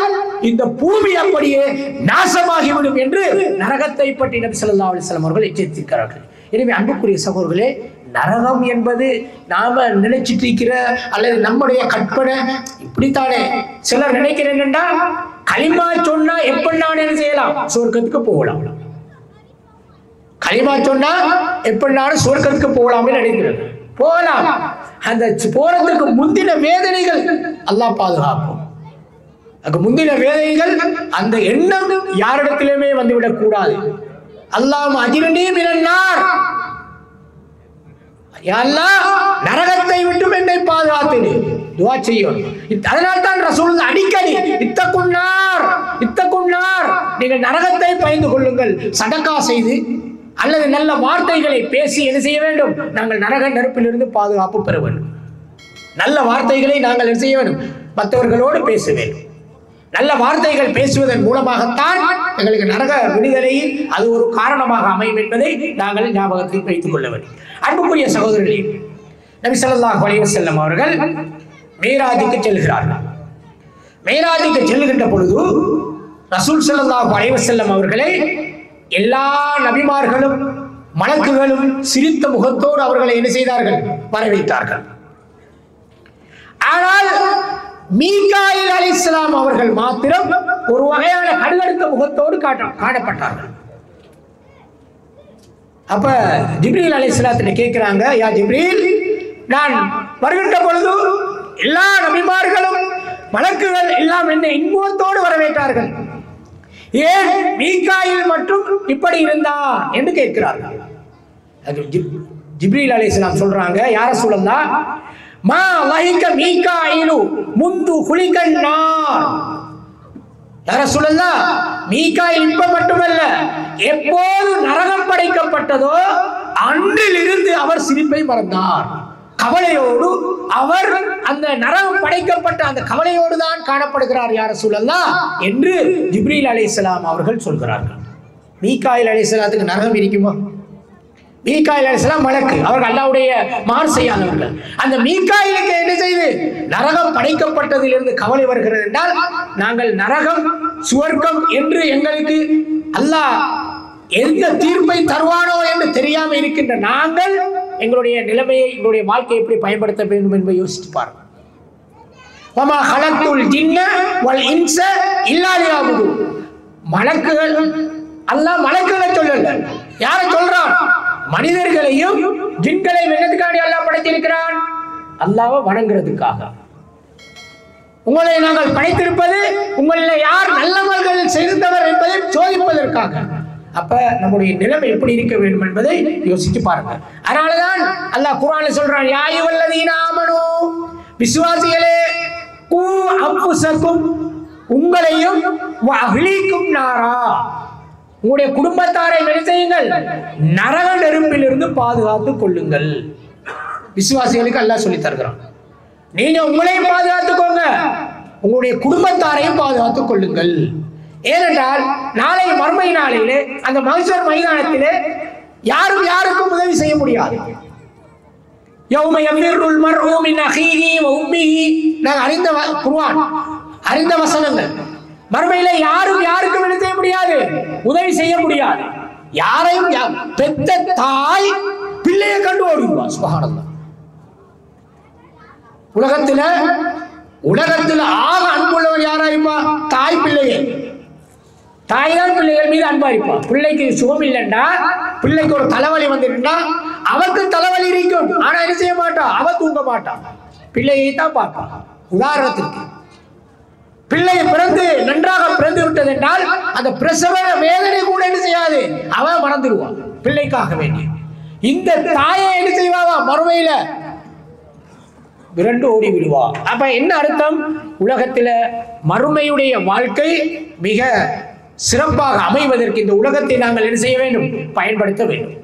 இந்த பூமி அப்படியே நாசமாகிவிடும் என்று நரகத்தை பற்றி நபி ஸல்லல்லாஹு அலைஹி வஸல்லம் அவர்கள் எச்சரித்திருக்கிறார்கள். எனவே அன்புக்குரிய சகோதரர்களே, நரகம் என்பது நாம நினைச்சிட்டு இருக்கிற அல்லது நம்முடைய கற்பனை இப்படித்தானே. சிலர் நினைக்கிறேன்டா, களிமா சொன்னா எப்படினாலும் என்ன செய்யலாம், சொர்க்கத்துக்கு போகலாம். களிமா சொன்னா எப்படினாலும் சொர்க்கத்துக்கு போகலாம்னு நினைக்கிறது. போகலாம். அந்த போறதுக்கு முந்தின வேதனைகள் அல்லாஹ் பாதுகாக்கும். அதுக்கு முந்தின வேதனைகள், அந்த எண்ணம் யாரிடத்திலுமே வந்துவிடக் கூடாது. அல்லாஹ் அஜிரனி மினன்னார், யா அல்லாஹ் நரகத்தை விட்டு என்னை பாதுகாத்து துஆ செய்யணும். அதனால் தான் ரசூல் அடிக்கடி இத்தகுன்னார், இத்தகுன்னார், நீங்கள் நரகத்தை பயந்து கொள்ளுங்கள், சதகா செய்து அல்லது நல்ல வார்த்தைகளை பேசி என்ன செய்ய வேண்டும், நாங்கள் நரக நெருப்பிலிருந்து பாதுகாப்பு பெற வேண்டும். நல்ல வார்த்தைகளை நாங்கள் என்ன செய்ய வேண்டும், மற்றவர்களோடு பேச வேண்டும். நல்ல வார்த்தைகள் பேசுவதன் மூலமாகத்தான் எங்களுக்கு நரக விடுதலையில் அது ஒரு காரணமாக அமையும் என்பதை நாங்கள் ஞாபகத்தில் வைத்துக் கொள்ள வேண்டும். அன்புக்குரிய சகோதரர்களே, நபி ஸல்லல்லாஹு அலைஹி வஸல்லம் அவர்கள் மேராஜுக்கு செல்கிறார்கள். மேராஜுக்கு செல்லுகின்ற பொழுது ரசூல் ஸல்லல்லாஹு அலைஹி வஸல்லம் அவர்களை எல்லா நபிமார்களும் மலக்குகளும் சிரித்த முகத்தோடு அவர்களை என்ன செய்தார்கள், வரவேற்றார்கள். ஆனால் மீகாயில் அலைஹிஸ்ஸலாம் அவர்கள் மாத்திரம் ஒரு வகையான கடுகடுத்த முகத்தோடு காணப்பட்டார்கள். அப்ப ஜிப்ரீல் அலைஹிஸ்ஸலாத்திட்ட கேட்கிறாங்க, யா ஜிப்ரீல், நான் வருகின்ற பொழுது எல்லா நபிமார்களும் மலக்குகள் எல்லாம் என்ன இன்பத்தோடு வரவேற்றார்கள், ஏன் மீகாயில் மட்டும் இப்படி இருந்தா என்று கேட்கிறார்கள். ஜிப்ரீல் அலைஹிஸ்ஸலாம் சொல்றாங்க, யா ரசூலல்லாஹ் மா லஹிக மீகாயிலு முந்து குலிகன் நார். யா ரசூலல்லாஹ் மீகாயில் இப்ப மட்டுமல்ல, எப்போது நரகம் படைக்கப்பட்டதோ அன்றிலிருந்து அவர் சிரிப்பை மறந்தார். கவலையோடு அவர் அந்த நரகம் படைக்கப்பட்ட அந்த கவலையோடு தான் காணப்படுகிறார் யா ரசூலல்லாஹ் என்று ஜிப்ரீல் அலைஹிஸ்ஸலாம் அவர்கள் சொல்கிறார்கள். மீகாயில் அலைஹிஸ்ஸலாத்துக்கு நரகம் இருக்குமா? மீகாயில் அலைஹிஸ்ஸலாம் மலக்கு, அவர்கள் அல்லாஹ்வுடைய மார் செய்யாதவர்கள். அந்த மீகாயிலுக்கு என்ன செய்து நரகம் படைக்கப்பட்டதிலிருந்து கவலை வருகிறது என்றால், நாங்கள் நரகம் சுவர்க்கம் என்று எங்களுக்கு அல்லாஹ் எந்த தீர்ப்பை தருவானோ என்று தெரியாமல் இருக்கின்ற நாங்கள் எங்களுடைய நிலைமையை, எங்களுடைய வாழ்க்கையை எப்படி பயன்படுத்த வேண்டும் என்பதை யோசித்து பாருங்கள். வமா ஹலக்துல் ஜின்ன வல் இன்ஸ இல்லா லியஅபுதுன். மலக்குகள், அல்லாஹ் மலக்குகளை சொல்லல, யாரை சொல்றான்? மனிதர்களையும் ஜின்களையும் என்னதுக்காக அல்லாஹ் படைத்திருக்கிறான்? அல்லாஹ்வை வணங்குறதுக்காக. உங்களை நாங்கள் படைத்திருப்பது உங்களில் யார் நல்லவர்கள் செய்தவர் என்பதை சோதிப்பதற்காக. அப்ப நம்முடைய நிலைமை எப்படி இருக்க வேண்டும் என்பதை யோசிச்சு பாருங்க. அதனாலதான் அல்லாஹ் குர்ஆன்ல சொல்றான், யா அய்யுஹல்லதீன ஆமனூ, விசுவாசிகளே, கூ அன்ஃபுஸக்கும், உங்களையும் வ அஹ்லீக்கும் நாரா, உங்களுடைய குடும்பத்தாரை என்ன செய்யுங்கள், நரக நெருப்பிலிருந்து பாதுகாத்துக் கொள்ளுங்கள். விசுவாசிகளுக்கு அல்லாஹ் சொல்லி தருகிறான், நீங்க உங்களையும் பாதுகாத்துக்கோங்க, உங்களுடைய குடும்பத்தாரையும் பாதுகாத்துக் கொள்ளுங்கள். ஏனென்றால் நாளை மறுமை நாளிலே அந்த மஹ்ஷர் மைதானத்திலே யாரும் யாருக்கும் உதவி செய்ய முடியாது. யௌம யஃபிருல் மர்உ மின் அஹீஹி வ உம்மிஹி, நான் அறிந்த குர்ஆன், அறிந்த வசனங்கள். மறுமையிலே யாரும் யாருக்கும் என்ன செய்ய முடியாது, உதவி செய்ய முடியாது. யாரையும் பெத்த தாய் பிள்ளையை கண்டு ஓடிடுவா. சுப்ஹானல்லாஹ். உலகத்தில் ஆக அன்புள்ளவர் யாராயிருப்பா? தாய் பிள்ளைகள். தாய் தான் பிள்ளைகள் மீது அன்பா இருப்பா. பிள்ளைக்கு சுகம் இல்லைன்னா, பிள்ளைக்கு ஒரு தலைவலி வந்துட்டா அவருக்கு தலைவலி இருக்கும், ஆனா என்ன செய்ய மாட்டா, அவ தூங்க மாட்டா, பிள்ளையை தான் பார்ப்பா. உதாரணத்திற்கு பிள்ளை பிறந்து நன்றாக பிறந்து விட்டது என்றால் அந்த பிரசவ வேதனை கூட என்ன செய்யாது, அவ மறந்துடுவான் பிள்ளைக்காக வேண்டி. இந்த தாயை என்ன செய்வாவா, மறுமையில விரண்டு ஓடி விடுவா. அப்ப என்ன அர்த்தம்? உலகத்துல மறுமையுடைய வாழ்க்கை மிக சிறப்பாக அமைவதற்கு இந்த உலகத்தை நாங்கள் என்ன செய்ய வேண்டும், பயன்படுத்த வேண்டும்.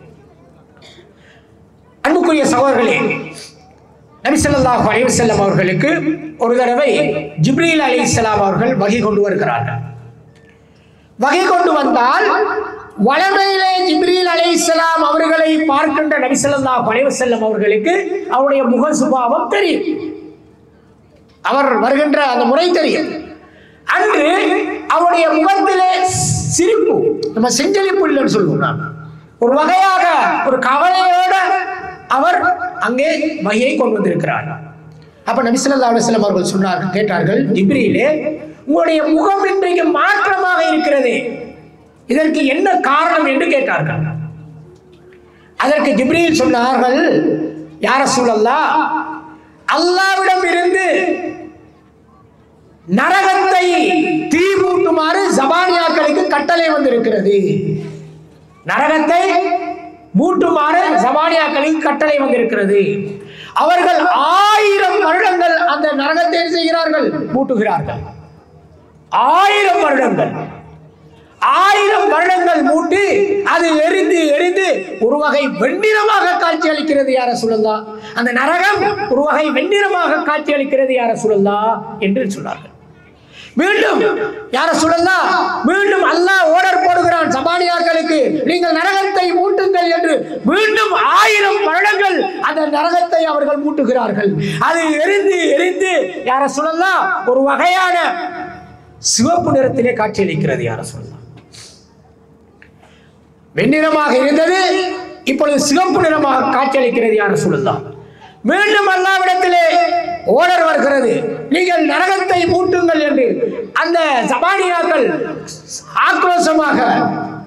அன்புக்குரிய சகோதரர்களே, நபி ஸல்லல்லாஹு அலைஹி வஸல்லம் அவர்களுக்கு ஒரு தடவை ஜிப்ரீல் அலைஹிஸ்ஸலாம் அவர்கள் வகை கொண்டு வருகிறார்கள். வகை கொண்டு வந்தால் வலமையிலே ஜிப்ரீல் அலைஹிஸ்ஸலாம் அவர்களை பார்க்கின்ற நபி ஸல்லல்லாஹு அலைஹி வஸல்லம் அவர்களுக்கு அவருடைய முக சுபாவம் தெரியும், அவர் வருகின்ற அந்த முறை தெரியும். அன்று அவருடைய முகத்திலே சிரிப்பு, நம்ம செஞ்சலிப்பு இல்லைன்னு சொல்லுவோம், ஒரு வகையாக ஒரு கவலையோட அவர் அங்கே வகையை கொண்டு வந்திருக்கிறார். அப்ப நபி ஸல்லல்லாஹு அலைஹி வஸல்லம் அவர்கள் சொன்னார்கள், கேட்டார்கள், ஜிப்ரீலே, உங்களுடைய முகம் இன்றைக்கு மாற்றமாக இருக்கிறது, இதற்கு என்ன காரணம் என்று கேட்டார்கள். அதற்கு ஜிப்ரீல் சொன்னார்கள், யா ரசூலல்லாஹ், அல்லாஹ்விடம் இருந்து நரகத்தை தீ மூட்டுமாறு ஜபானியாக்களுக்கு கட்டளை வந்திருக்கிறது. நரகத்தை மூட்டுமாறு ஜபானியாக்களுக்கு கட்டளை வந்திருக்கிறது. அவர்கள் 1000 வருடங்கள் அந்த நரகத்தை செய்கிறார்கள், மூட்டுகிறார்கள். 1000 வருடங்கள், 1000 வருடங்கள் மூட்டி அது எரிந்து எரிந்து ஒரு வகை வெண்ணிறமாக காட்சி அளிக்கிறது யா ரசூலல்லாஹ். அந்த நரகம் ஒரு வகை வெண்ணிறமாக காட்சி அளிக்கிறது யா ரசூலல்லாஹ் என்று சொன்னார்கள். மீண்டும் யா ரசூலல்லாஹ், மீண்டும் அல்லாஹ் ஆர்டர் போடுகிறான் சபானியாக்களுக்கு, நீங்கள் நரகத்தை மூட்டுங்கள் என்று. மீண்டும் 1000 வருடங்கள் அந்த நரகத்தை அவர்கள் மூட்டுகிறார்கள். அது எரிந்து எரிந்து யா ரசூலல்லாஹ் ஒரு வகையான சிவப்பு நிறத்திலே காட்சியளிக்கிறது யா ரசூலல்லாஹ். வெண்ணிறமாக இருந்தது, இப்பொழுது சிவப்பு நிறமாக காட்சியளிக்கிறது யா ரசூலல்லாஹ். மீண்டும் அல்லாஹ்விடத்திலே ஆர்டர் வருகிறது, நீங்கள் நரகத்தை மூட்டுங்கள் என்று. அந்த ஜபானியாக்கள் ஆக்ரோஷமாக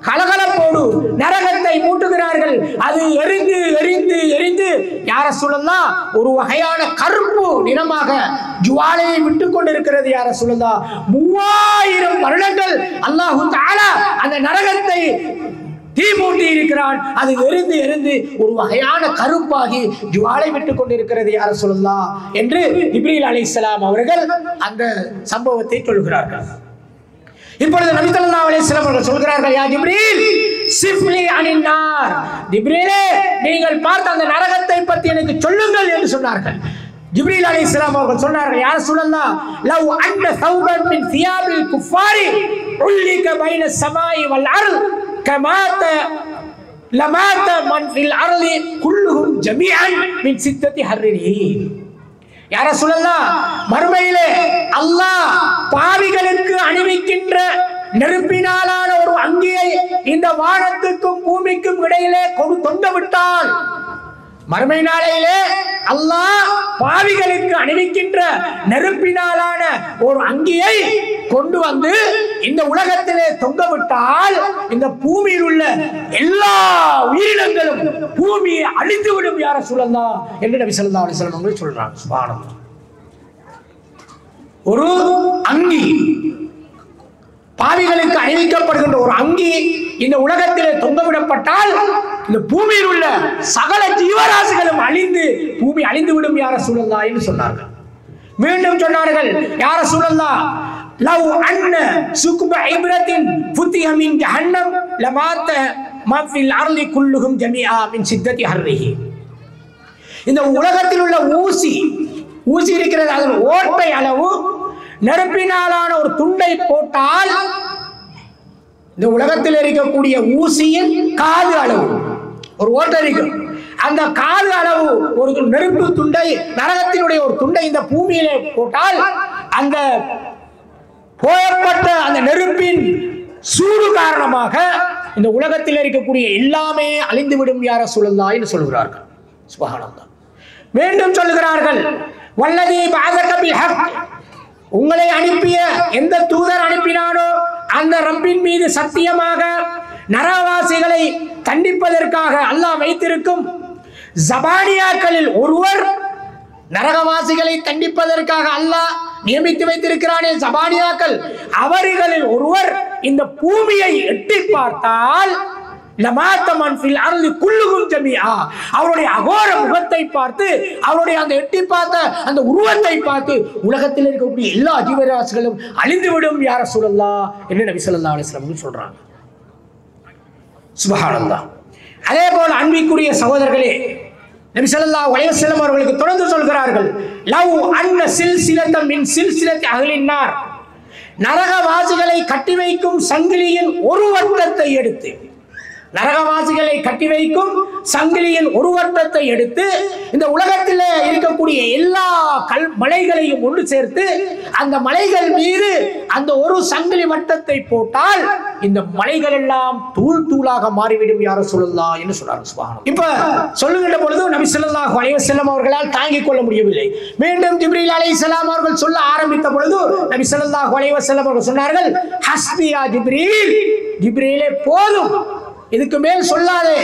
கலகலப்போடு நரகத்தை மூட்டுகிறார்கள். அது எரிந்து எரிந்து எரிந்து யா ரசூலல்லாஹ் ஒரு வகையான கருப்பு நிறமாக ஜுவாலையை விட்டு கொண்டிருக்கிறது யா ரசூலல்லாஹ். 3000 வருடங்கள் அல்லாஹ் தஆலா அந்த நரகத்தை தீ மூட்டி இருக்கிறான். அது எரிந்து எரிந்து ஒரு வகையான கருப்பாகி ஜுவாலை விட்டு கொண்டிருக்கிறது யா ரசூலல்லாஹ் என்று ஜிப்ரீல் அலைஹிஸ்ஸலாம் அவர்கள் அந்த சம்பவத்தை சொல்கிறார்கள். இப்பொழுது நபி ஸல்லல்லாஹு அலைஹி வஸல்லம் அவர்கள் சொல்கிறார்கள், யா ஜிப்ரீல் சிஃப்லி அனின் நார், ஜிப்ரீலே நீங்கள் பார்த்த அந்த நரகத்தை பற்றி எனக்கு சொல்லுங்கள் என்று சொன்னார்கள். ஜிப்ரீல் அலைஹிஸ்ஸலாம் அவர்கள் சொன்னார்கள், யா ரசூலல்லாஹ் லவ் அன்ன ஸௌபன் மின் சியாபில் குஃபாரி உல்லிக பைன ஸமாஇ வல் அர்த் கமாத லமாத மன் ஃபில் அர்லி குல்லுஹும் ஜமீஅன் மின் சித்தத்தி ஹர்ரிஹி. யா ரசூலல்லாஹ் மறுமையிலே அல்லாஹ் பாவிகளுக்கு அணிவிக்கின்ற நெருப்பினாலான ஒரு அங்கியை இந்த வானத்துக்கும் பூமிக்கும் இடையிலே தொங்க விட்டால், மறுமை நாளையிலே அல்லாஹ் பாவிகளுக்கு அணிவிக்கின்ற நெருப்பினாலான ஒரு அங்கியை கொண்டு வந்து இந்த உலகத்திலே தொங்க விட்டால் இந்த பூமியில் உள்ள எல்லா உயிரினங்களும் பூமியை அழித்து விடும் யா ரசூலல்லாஹ் என்று நபி ஸல்லல்லாஹு அலைஹி வஸல்லம் அவர்கள் சொல்றாங்க. சுப்ஹானல்லாஹ். ஒரு அங்கி, பாவிகளுக்கு அணிவிக்கப்படுகின்ற ஒரு அங்கி இந்த உலகத்திலே தொங்கவிடப்பட்டால் இந்த பூமியில் உள்ள சகல ஜீவராசிகளும் அழிந்து பூமி அழிந்து விடும் யா ரசூலல்லாஹ் என்று சொன்னார்கள். மீண்டும் சொன்னார்கள், யா ரசூலல்லாஹ் லவ் அன்ன சுக்ப இப்ரத்தின் ஃபுத்திஹ மின் ஜஹன்னம் லமாத மா ஃபில் அர்லி குல்லுஹும் ஜமீஆ மின் சித்தத்தி ஹர்ரிஹி. இந்த உலகத்தில் உள்ள ஊசி இருக்கிறது, அதன் ஓட்டை அளவு நெருப்பினாலான ஒரு துண்டை போட்டால் இந்த உலகத்தில் இருக்கக்கூடிய ஊசியின் காது அளவு ஒரு ஓட்டை இருக்கும். அந்த காது அளவு ஒரு நெருப்பு துண்டை, நரகத்தினுடைய ஒரு துண்டை இந்த பூமியிலே போட்டால் அந்த போயப்பட்ட அந்த நெருப்பின் சூடு காரணமாக இந்த உலகத்தில் இருக்கக்கூடிய எல்லாமே அழிந்துவிடும் யா ரசூலல்லாஹ் என்று சொல்கிறார்கள். சுப்ஹானல்லாஹ். மீண்டும் சொல்கிறார்கள், வல்லதி பஅஸக பில் ஹக், உங்களை அனுப்பிய எந்த தூதர் அனுப்பினானோ அந்த ரப்பின் மீது சத்தியமாக நரகவாசிகளை தண்டிப்பதற்காக அல்லாஹ் வைத்திருக்கும் ஜபானியாக்களில் ஒருவர், நரகவாசிகளை தண்டிப்பதற்காக அல்லாஹ் நியமித்து வைத்திருக்கிறானே ஜபானியாக்கள், அவர்களில் ஒருவர் இந்த பூமியை எட்டி பார்த்தால் அவருடைய அகோர முகத்தை பார்த்து, அவருடைய அந்த எட்டி பார்த்த அந்த உருவத்தை பார்த்து உலகத்தில் இருக்கக்கூடிய எல்லா ஜீவராசிகளும் அழிந்துவிடும் யா ரசூலல்லாஹ் என்று நபி ஸல்லல்லாஹு அலைஹி வஸல்லம் சொல்றாங்க. சுப்ஹானல்லாஹ். அதே போல அன்பிற்குரிய சகோதரர்களே, நபி ஸல்லல்லாஹு அலைஹி வஸல்லம் அவர்களுக்கு தொடர்ந்து சொல்கிறார்கள், லவ் அன்ன சில்சிலத்தம் மின் சில்சிலத்தி அஹ்லின் நார், நரகவாசிகளை கட்டி வைக்கும் சங்கிலியின் ஒரு வட்டத்தை எடுத்து, நரகவாசிகளை கட்டி வைக்கும் சங்கிலியின் ஒரு வட்டத்தை எடுத்து இந்த உலகத்தில் இருக்கக்கூடிய எல்லா மலைகளையும் ஒன்று சேர்த்து அந்த மலைகள் மீது அந்த ஒரு சங்கிலி வட்டத்தை போட்டால் இந்த மலைகள் எல்லாம் தூள் தூளாக மாறிவிடும் யா ரசூலல்லாஹ் என்று சொன்னார். சுப்ஹானல்லாஹ். இப்ப சொல்லுகின்ற பொழுது நபி ஸல்லல்லாஹு அலைஹி வஸல்லம் அவர்களால் தாங்கிக் கொள்ள முடியவில்லை. மீண்டும் ஜிப்ரீல் அலைஹிஸ்ஸலாம் அவர்கள் சொல்ல ஆரம்பித்த பொழுது நபி ஸல்லல்லாஹு அலைஹி வஸல்லம் அவர்கள் சொன்னார்கள், ஹஸ்பி யா ஜிப்ரீல், ஜிப்ரீலே போதும், இதுக்கு மேல் சொல்லாதே,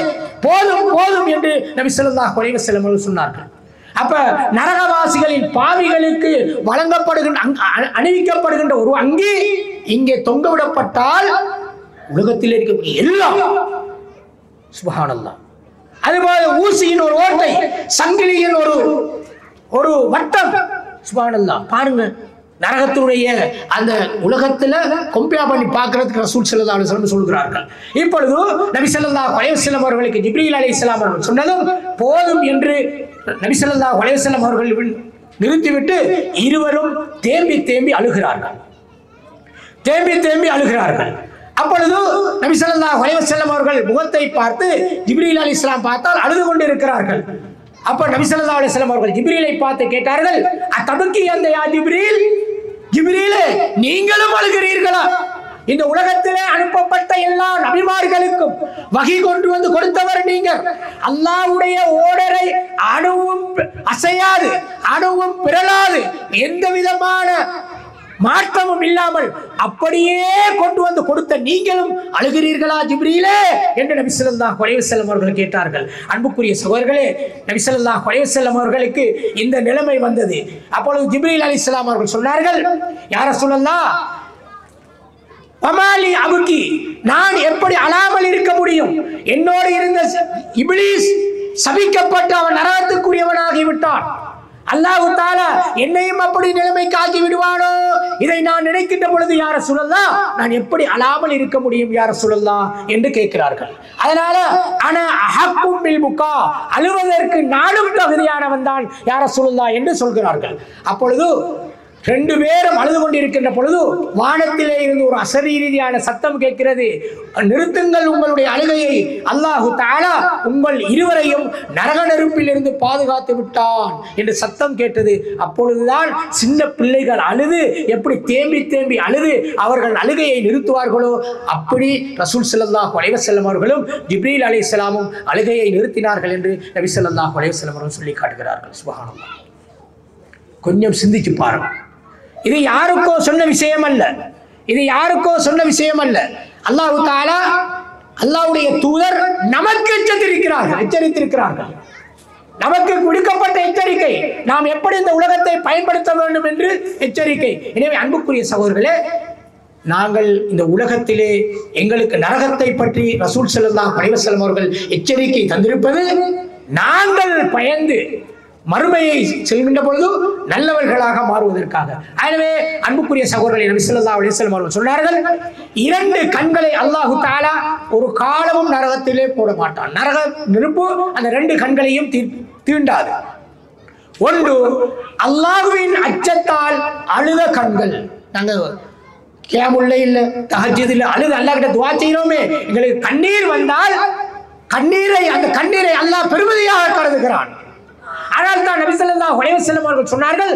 போதும் போதும் என்று நபி ஸல்லல்லாஹு அலைஹி வஸல்லம் அவர்கள் சொன்னார்கள். அப்ப நரகவாசிகளின் பாவிகளுக்கு வழங்கப்படுகின்ற அணிவிக்கப்படுகின்ற ஒரு அங்கி இங்கே தொங்கவிடப்பட்டால் உலகத்தில் இருக்கக்கூடிய எல்லாம், சுப்ஹானல்லாஹ். அதுபோல ஊசியின் ஒரு ஓட்டை, சங்கிலியின் ஒரு வட்டம், சுப்ஹானல்லாஹ். பாருங்க, நரகத்தினுடைய அந்த உலகத்துல கம்பேர் பண்ணி பார்க்கிறதுக்கு ரசூல் ஸல்லல்லாஹு அலைஹி வஸல்லம் சொல்கிறார்கள். இப்பொழுது நபி ஸல்லல்லாஹு அலைஹி வஸல்லம் அவர்களுக்கு ஜிப்ரீல் அலைஹிஸ்ஸலாம் அவர்கள் சொன்னதும் போதும் என்று நபி ஸல்லல்லாஹு அலைஹி வஸல்லம் அவர்கள் நிறுத்திவிட்டு இருவரும் தேம்பி தேம்பி அழுகிறார்கள். அப்பொழுது நபி ஸல்லல்லாஹு அலைஹி வஸல்லம் அவர்கள் முகத்தை பார்த்து ஜிப்ரீல் அலைஹிஸ்ஸலாம் பார்த்தால் அழுது கொண்டிருக்கிறார்கள். அப்ப நபி ஸல்லல்லாஹு அலைஹி வஸல்லம் அவர்கள் ஜிப்ரீலை பார்த்து கேட்டார்கள், அத்தபக்கி அந்த யா ஜிப்ரீல், ஜிப்ரீலே நீங்களும் அழுகிறீர்களா? இந்த உலகத்திலே அனுப்பப்பட்ட எல்லா நபிமார்களுக்கும் வகி கொண்டு வந்து கொடுத்தவர் நீங்கள். அல்லாஹ்வுடைய ஓர்டரை அணுவும் அசையாது, அணுவும் பிறளாது, எந்த விதமான மாற்றமும் இல்லாமல் அப்படியே கொண்டு வந்து கொடுத்த நீங்களும் அழுகிறீர்களா ஜிப்ரீலே என்று நபி ஸல்லல்லாஹு அலைஹி வஸல்லம் அவர்கள் கேட்டார்கள். அன்புக்குரிய சகோதரர்களே, நபி ஸல்லல்லாஹு அலைஹி வஸல்லம் அவர்களுக்கு இந்த நிலைமை வந்தது. அப்பொழுது ஜிப்ரீல் அலைஹிஸ்ஸலாம் அவர்கள் சொன்னார்கள், யா ரசூலல்லாஹ், அமாலி அபுகி, நான் எப்படி அழாமல் இருக்க முடியும்? என்னோடு இருந்த இப்லீஸ் சபிக்கப்பட்டு அவன் நரகத்துக்குரியவனாகி விட்டான். அல்லாஹ் தஆலா என்னையும் அப்படி நிலைமைக்கு ஆக்கி விடுவானோ? இதை நான் நினைக்கின்ற பொழுது யா ரசூலல்லாஹ், நான் எப்படி அழாமல் இருக்க முடியும் யா ரசூலல்லாஹ் என்று கேட்கிறார்கள். அதனால அன அஹக்கும் பில் புகா, அழுவதற்கு நானும் தகுதியானவன் தான் யா ரசூலல்லாஹ் என்று சொல்கிறார்கள். அப்பொழுது ரெண்டு பேரும் அழுது கொண்டிருக்கின்ற பொழுது வானத்திலே இருந்து ஒரு அசரீதியான சத்தம் கேட்கிறது. நிறுத்துங்கள் உங்களுடைய அழுகையை, அல்லாஹு தஆலா உங்கள் இருவரையும் நரக நெருப்பில் இருந்து பாதுகாத்து விட்டான் என்று சத்தம் கேட்டது. அப்பொழுதுதான் சின்ன பிள்ளைகள் அழுது எப்படி தேம்பி தேம்பி அழுது அவர்கள் அழுகையை நிறுத்துவார்களோ அப்படி ரசூல் ஸல்லல்லாஹு அலைஹி வஸல்லம் அவர்களும் ஜிப்ரீல் அலைஹிஸ்ஸலாமும் அழுகையை நிறுத்தினார்கள் என்று நபி ஸல்லல்லாஹு அலைஹி வஸல்லம் அவர்கள் சொல்லி காட்டுகிறார்கள். சுப்ஹானல்லாஹ். கொஞ்சம் சிந்திச்சு பாருங்க. இது யாருக்கோ சொன்ன விஷயம் அல்ல, இது யாருக்கோ சொன்ன விஷயம் அல்ல. அல்லாஹ் தஆலா, அல்லாஹ்வுடைய தூதர் நமக்கு எச்சரித்திருக்கிறார்கள். நமக்கு விடுக்கப்பட்ட எச்சரிக்கை, நாம் எப்படி இந்த உலகத்தை பயன்படுத்த வேண்டும் என்று எச்சரிக்கை. எனவே அன்புக்குரிய சகோதரர்களே, நாங்கள் இந்த உலகத்திலே எங்களுக்கு நரகத்தை பற்றி ரசூல் ஸல்லல்லாஹு அலைஹி வஸல்லம் அவர்கள் எச்சரிக்கை தந்திருப்பது நாங்கள் பயந்து மறுமையை செல்கின்ற பொழுது நல்லவர்களாக மாறுவதற்காக. எனவே அன்புக்குரிய சகோதரர்களே, நபி ஸல்லல்லாஹு அலைஹி வஸல்லம் அவர்கள் சொன்னார்கள், இரண்டு கண்களை அல்லாஹ் தஆலா ஒரு காலமும் நரகத்திலே போட மாட்டான். நரக நெருப்பு அந்த ரெண்டு கண்களையும் தீண்டாது. ஒன்று அல்லாஹ்வின் அச்சத்தால் அழுத கண்கள். நாங்கள் கியாமுல்ல இல்ல தஹஜ்ஜுத் இல்ல அழுது அல்லாஹ் கிட்ட துஆ செய்றோமே, எங்களுக்கு கண்ணீர் வந்தால் அந்த கண்ணீரை அல்லாஹ் பெருமதியாக கருதுகிறான். ஆனால் தான் நபி ஸல்லல்லாஹு அலைஹி வஸல்லம் அவர்கள் சொன்னார்கள்,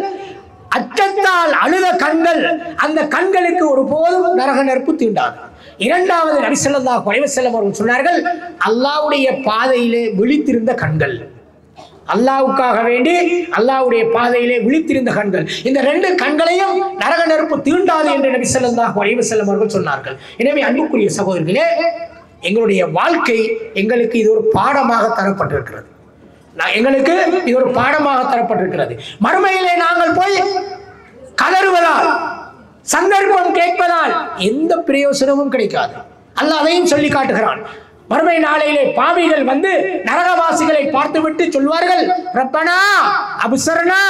அச்சத்தால் அழுத கண்கள், அந்த கண்களுக்கு ஒருபோதும் நரக நெருப்பு தீண்டாது. இரண்டாவது நபி ஸல்லல்லாஹு அலைஹி வஸல்லம் அவர்கள் சொன்னார்கள், அல்லாஹ்வுடைய பாதையிலே விழித்திருந்த கண்கள், அல்லாஹ்வுக்காக வேண்டி அல்லாஹ்வுடைய பாதையிலே விழித்திருந்த கண்கள், இந்த ரெண்டு கண்களையும் நரக நெருப்பு தீண்டாது என்று நபி ஸல்லல்லாஹு அலைஹி வஸல்லம் அவர்கள் சொன்னார்கள். எனவே அன்புக்குரிய சகோதரர்களே, எங்களுடைய வாழ்க்கை எங்களுக்கு இது ஒரு பாடமாக தரப்பட்டிருக்கிறது. எங்களுக்கு இது ஒரு பாடமாக தரப்பட்டிருக்கிறது. மறுமையிலே நாங்கள் போய் கதறுவதால், சந்தர்ப்பம் கேட்பதால் எந்த பிரயோசனமும் கிடைக்காது. அல்லாஹ் அதையும் சொல்லி காட்டுகிறான். மறுமை நாளையிலே பாவிகள் வந்து நரகவாசிகளை பார்த்துவிட்டு சொல்வார்கள், ரப்பனா அப்சர்னா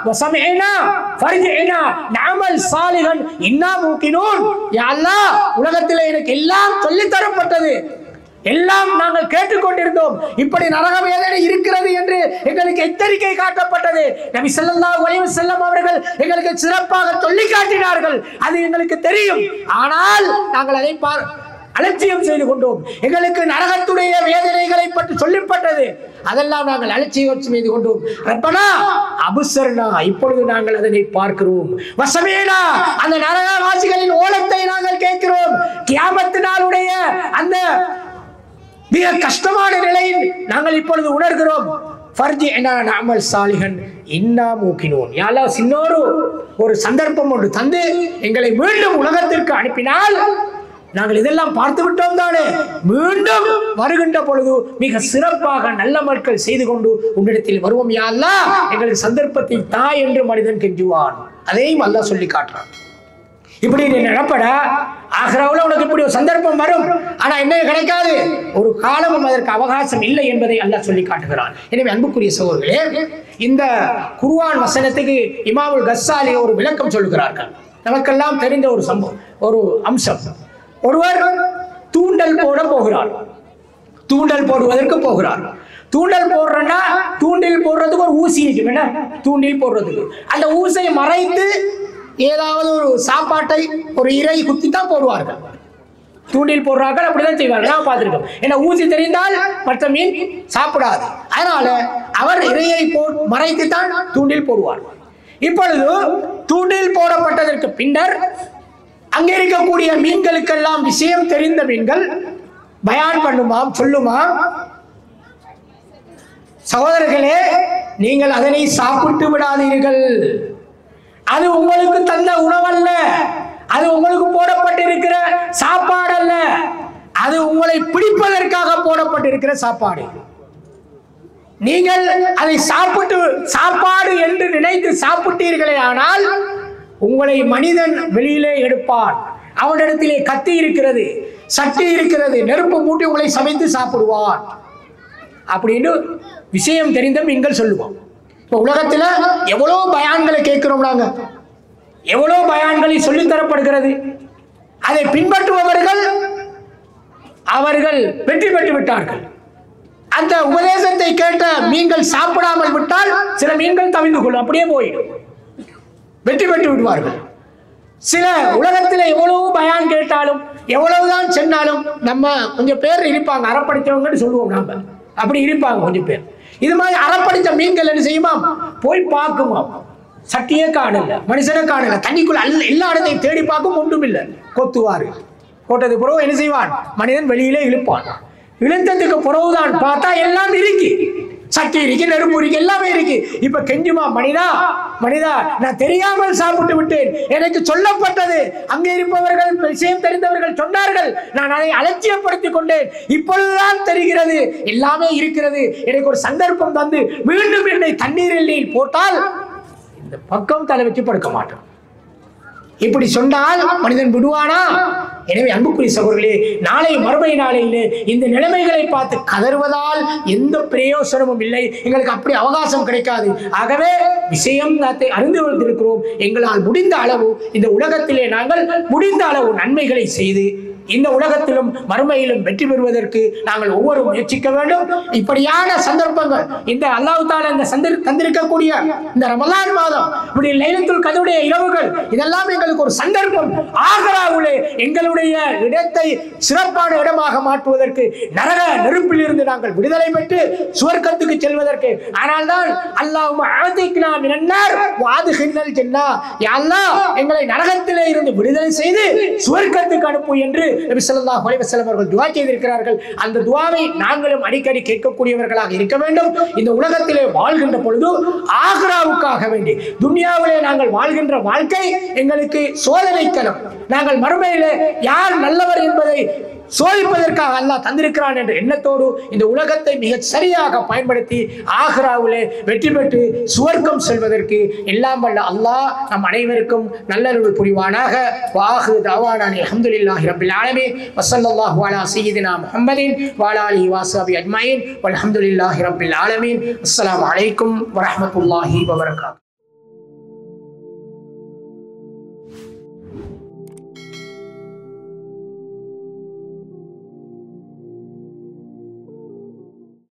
வஸமிஅனா ஃபர்ஜினா நஅமல் சாலிஹன் இன்னா மூகினூன். யா அல்லாஹ், உலகத்திலே எனக்கு எல்லாம் சொல்லி தரப்பட்டது, எல்லாம் நாங்கள் கேட்டுக்கொண்டிருந்தோம், இப்படி நரக வேதனை இருக்கிறது என்று எங்களுக்கு எச்சரிக்கை காட்டப்பட்டது. நபி ஸல்லல்லாஹு அலைஹி வஸல்லம் அவர்கள் எங்களுக்கு சிறப்பாக சொல்லி காட்டினார்கள். அது எங்களுக்கு தெரியும். ஆனால் நாங்கள் அதை அலட்சியம் செய்து கொண்டோம். எங்களுக்கு நரகத்துடைய வேதனைகளை பற்றி சொல்லப்பட்டது, அதெல்லாம் நாங்கள் அலட்சியம் செய்து கொண்டோம். ரப்பனா அப்சர்னா, இப்பொழுது நாங்கள் அதனை பார்க்கிறோம். வஸமிஅனா, அந்த நரகவாசிகளின் ஓலத்தை நாங்கள் கேட்கிறோம். கியாமத் நாளுடைய அந்த மிக கஷ்டமான நிலையில் நாங்கள் இப்பொழுது உணர்கிறோம். ஃபர்ஜினா நஅமல் சாலிஹன் இன்னா மூகினூன். யா அல்லாஹ், ஒரு சந்தர்ப்பம் ஒன்று தந்து எங்களை மீண்டும் உலகத்திற்கு அனுப்பினால் நாங்கள் இதெல்லாம் பார்த்து விட்டோம் தானே, மீண்டும் வருகின்ற பொழுது மிக சிறப்பாக நல்ல மக்கள் செய்து கொண்டு உன்னிடத்தில் வருவோம் யா அல்லாஹ், எங்களுக்கு சந்தர்ப்பத்தை தா என்று மனிதன் கெஞ்சுவான். அதையும் அல்லாஹ் சொல்லி காட்டுறான். இப்படி நீ நினைப்பட ஆகிராவுல உனக்கு இப்படி ஒரு சந்தர்ப்பம் வரும், ஆனா என்ன கிடைக்காது, ஒரு காலமும் அதற்கு அவகாசம் இல்லை என்பதை அல்லாஹ் சொல்லி காட்டுகிறான். எனவே அன்புக்குரிய சகோதரர்களே, இந்த குர்ஆன் வசனத்துக்கு இமாமுல் கஸ்ஸாலி ஒரு விளக்கம் சொல்லுகிறார்கள். நமக்கெல்லாம் தெரிந்த ஒரு சம்பவம், ஒரு அம்சம். ஒருவர் தூண்டல் போட போகிறார், தூண்டல் போடுவதற்கு போகிறார். தூண்டல் போடுறேன்னா தூண்டில் போடுறதுக்கு ஒரு ஊசி இருக்கு, என்ன தூண்டில் போடுறதுக்கு அந்த ஊசியை மறைத்து ஏதாவது ஒரு சாப்பாட்டை ஒரு இறை குத்தி தான் போடுவார்கள். தூண்டில் போடுறார்கள், அப்படிதான் செய்வார்கள், நான் பார்த்திருக்கோம். ஏன்னா ஊசி தெரிந்தால் மற்ற மீன் சாப்பிடாது, அதனால அவர் இறையை மறைத்து தான் தூண்டில் போடுவார். இப்பொழுது தூண்டில் போடப்பட்டதற்கு பின்னர் அங்கே இருக்கக்கூடிய மீன்களுக்கெல்லாம் விஷயம் தெரிந்த மீன்கள் பயான் பண்ணுமாம், சொல்லுமாம், சகோதரர்களே நீங்கள் அதனை சாப்பிட்டு விடாதீர்கள், அது உங்களுக்கு தந்த உணவல்ல, அது உங்களுக்கு போடப்பட்டிருக்கிற சாப்பாடு அல்ல, அது உங்களை பிடிப்பதற்காக போடப்பட்டிருக்கிற சாப்பாடு. நீங்கள் அதை சாப்பாடு என்று நினைத்து சாப்பிட்டீர்களே ஆனால் உங்களை மனிதன் வெளியிலே எடுப்பான். அவனிடத்திலே கத்தி இருக்கிறது, சட்டி இருக்கிறது, நெருப்பு மூட்டி உங்களை சமைத்து சாப்பிடுவான் அப்படின்னு விஷயம் தெரிந்த மீன்கள் சொல்லுவோம். இப்போ உலகத்தில் எவ்வளோ பயான்களை கேட்கிறோம், நாங்க எவ்வளோ பயான்களை சொல்லித்தரப்படுகிறது. அதை பின்பற்றுபவர்கள் அவர்கள் வெற்றி பெற்று விட்டார்கள். அந்த உபதேசத்தை கேட்ட மீன்கள் சாப்பிடாமல் விட்டால் சில மீன்கள் தவிந்து கொள்ளும், அப்படியே போயிடும், வெற்றி பெற்று விடுவார்கள். சில உலகத்தில் எவ்வளவு பயான் கேட்டாலும் எவ்வளவுதான் சென்னாலும் நம்ம கொஞ்சம் பேர் இருப்பாங்க, அறப்படித்தவங்கன்னு சொல்லுவோம் நாம, அப்படி இருப்பாங்க கொஞ்சம் பேர். இது மாதிரி அறப்படித்த மீன்கள் என்ன செய்யுமா, போய் பார்க்குமா, சட்டியே காணல, மனுஷனை காணல, தண்ணிக்குள்ள எல்லா இடத்தையும் தேடி பார்க்கும், ஒன்றும் இல்லை, கொத்துவாரு. கொட்டது பிறகு என்ன செய்வான், மனிதன் வெளியிலே இழுப்பான். இழுத்ததுக்கு பிறகுதான் பார்த்தா எல்லாம் இருக்கு, சட்டி இருக்கு, நெருப்பு இருக்கு, எல்லாமே இருக்கு. இப்ப கெஞ்சுமா, மனிதா மனிதா, நான் தெரியாமல் சாப்பிட்டு விட்டேன், எனக்கு சொல்லப்பட்டது, அங்கே இருப்பவர்கள் விஷயம் தெரிந்தவர்கள் சொன்னார்கள், நான் அதை அலட்சியப்படுத்திக் கொண்டேன், இப்பொழுதுதான் தெரிகிறது எல்லாமே இருக்கிறது, எனக்கு ஒரு சந்தர்ப்பம் தந்து மீண்டும் என்னை தண்ணீரில் போட்டால் இந்த பக்கம் தலை வச்சு படுக்க மாட்டேன். இப்படி சொன்னால் மனிதன் விடுவானா? எனவே அன்புக்குரிய சகோதரர்களே, நாளை மறுமை நாளையிலே இந்த நிலைமைகளை பார்த்து கதறுவதால் எந்த பிரயோசனமும் இல்லை, எங்களுக்கு அப்படி அவகாசம் கிடைக்காது. ஆகவே விஷயம் அறிந்து வந்திருக்கிறோம். எங்களால் முடிந்த அளவு இந்த உலகத்திலே நாங்கள் முடிந்த அளவு நன்மைகளை செய்து இந்த உலகத்திலும் மறுமையிலும் வெற்றி பெறுவதற்கு நாங்கள் ஒவ்வொரு முயற்சிக்க வேண்டும். இப்படியான சந்தர்ப்பங்கள் இந்த அல்லாஹ் தஆலா இந்த தந்திருக்கக்கூடிய இந்த ரமலான் மாதம், இப்படி லைலத்துல் கத்ருடைய இரவுகள், இதெல்லாம் எங்களுக்கு ஒரு சந்தர்ப்பம். ஆகிராவிலே எங்களுடைய இடத்தை சிறப்பான இடமாக மாற்றுவதற்கு, நரக நெருப்பில் இருந்து நாங்கள் விடுதலை பெற்று சுவர்க்கத்துக்கு செல்வதற்கு. ஆனால் தான் அல்லாஹும்ம ஆதிக்னா மினன்னார் வஅத்ஹில்னல் ஜன்னah, யா அல்லாஹ் எங்களை நரகத்திலே இருந்து விடுதலை செய்து சுவர்க்கத்துக்கு அனுப்பு என்று நபி ஸல்லல்லாஹு அலைஹி வஸல்லம் அவர்கள் துஆ செய்திருக்கிறார்கள். அந்த துஆவை நாங்களும் அடிக்கடி கேட்கக்கூடியவர்களாக இருக்க வேண்டும். இந்த உலகத்திலே வாழ்கின்ற பொழுது ஆகிராவுக்காக வேண்டி, துன்யாவிலே நாங்கள் வாழ்கின்ற வாழ்க்கை எங்களுக்கு சோதனைக்களம். நாங்கள் மறுமையிலே யார் நல்லவர் என்பதை சோதிப்பதற்காக அல்லாஹ் தந்திருக்கிறான் என்ற எண்ணத்தோடு இந்த உலகத்தை மிக சரியாக பயன்படுத்தி ஆகிராவிலே வெற்றி பெற்று சுவர்க்கம் செல்வதற்கு எல்லாம் வல்ல அல்லாஹ் நம் அனைவருக்கும் நல்லருள் புரிவானாக. வாஹு தவானா அல்ஹம்துலில்லாஹி ரப்பில் ஆலமீன் வஸல்லல்லாஹு அலா சய்யிதினா முஹம்மதின் வஅலா ஆலிஹி வஸஹ்பிஹி அஜ்மஈன் வல்ஹம்துலில்லாஹி ரப்பில் ஆலமீன். அஸ்ஸலாமு அலைக்கும் வரஹ்மத்துல்லாஹி வபரகாத்துஹு.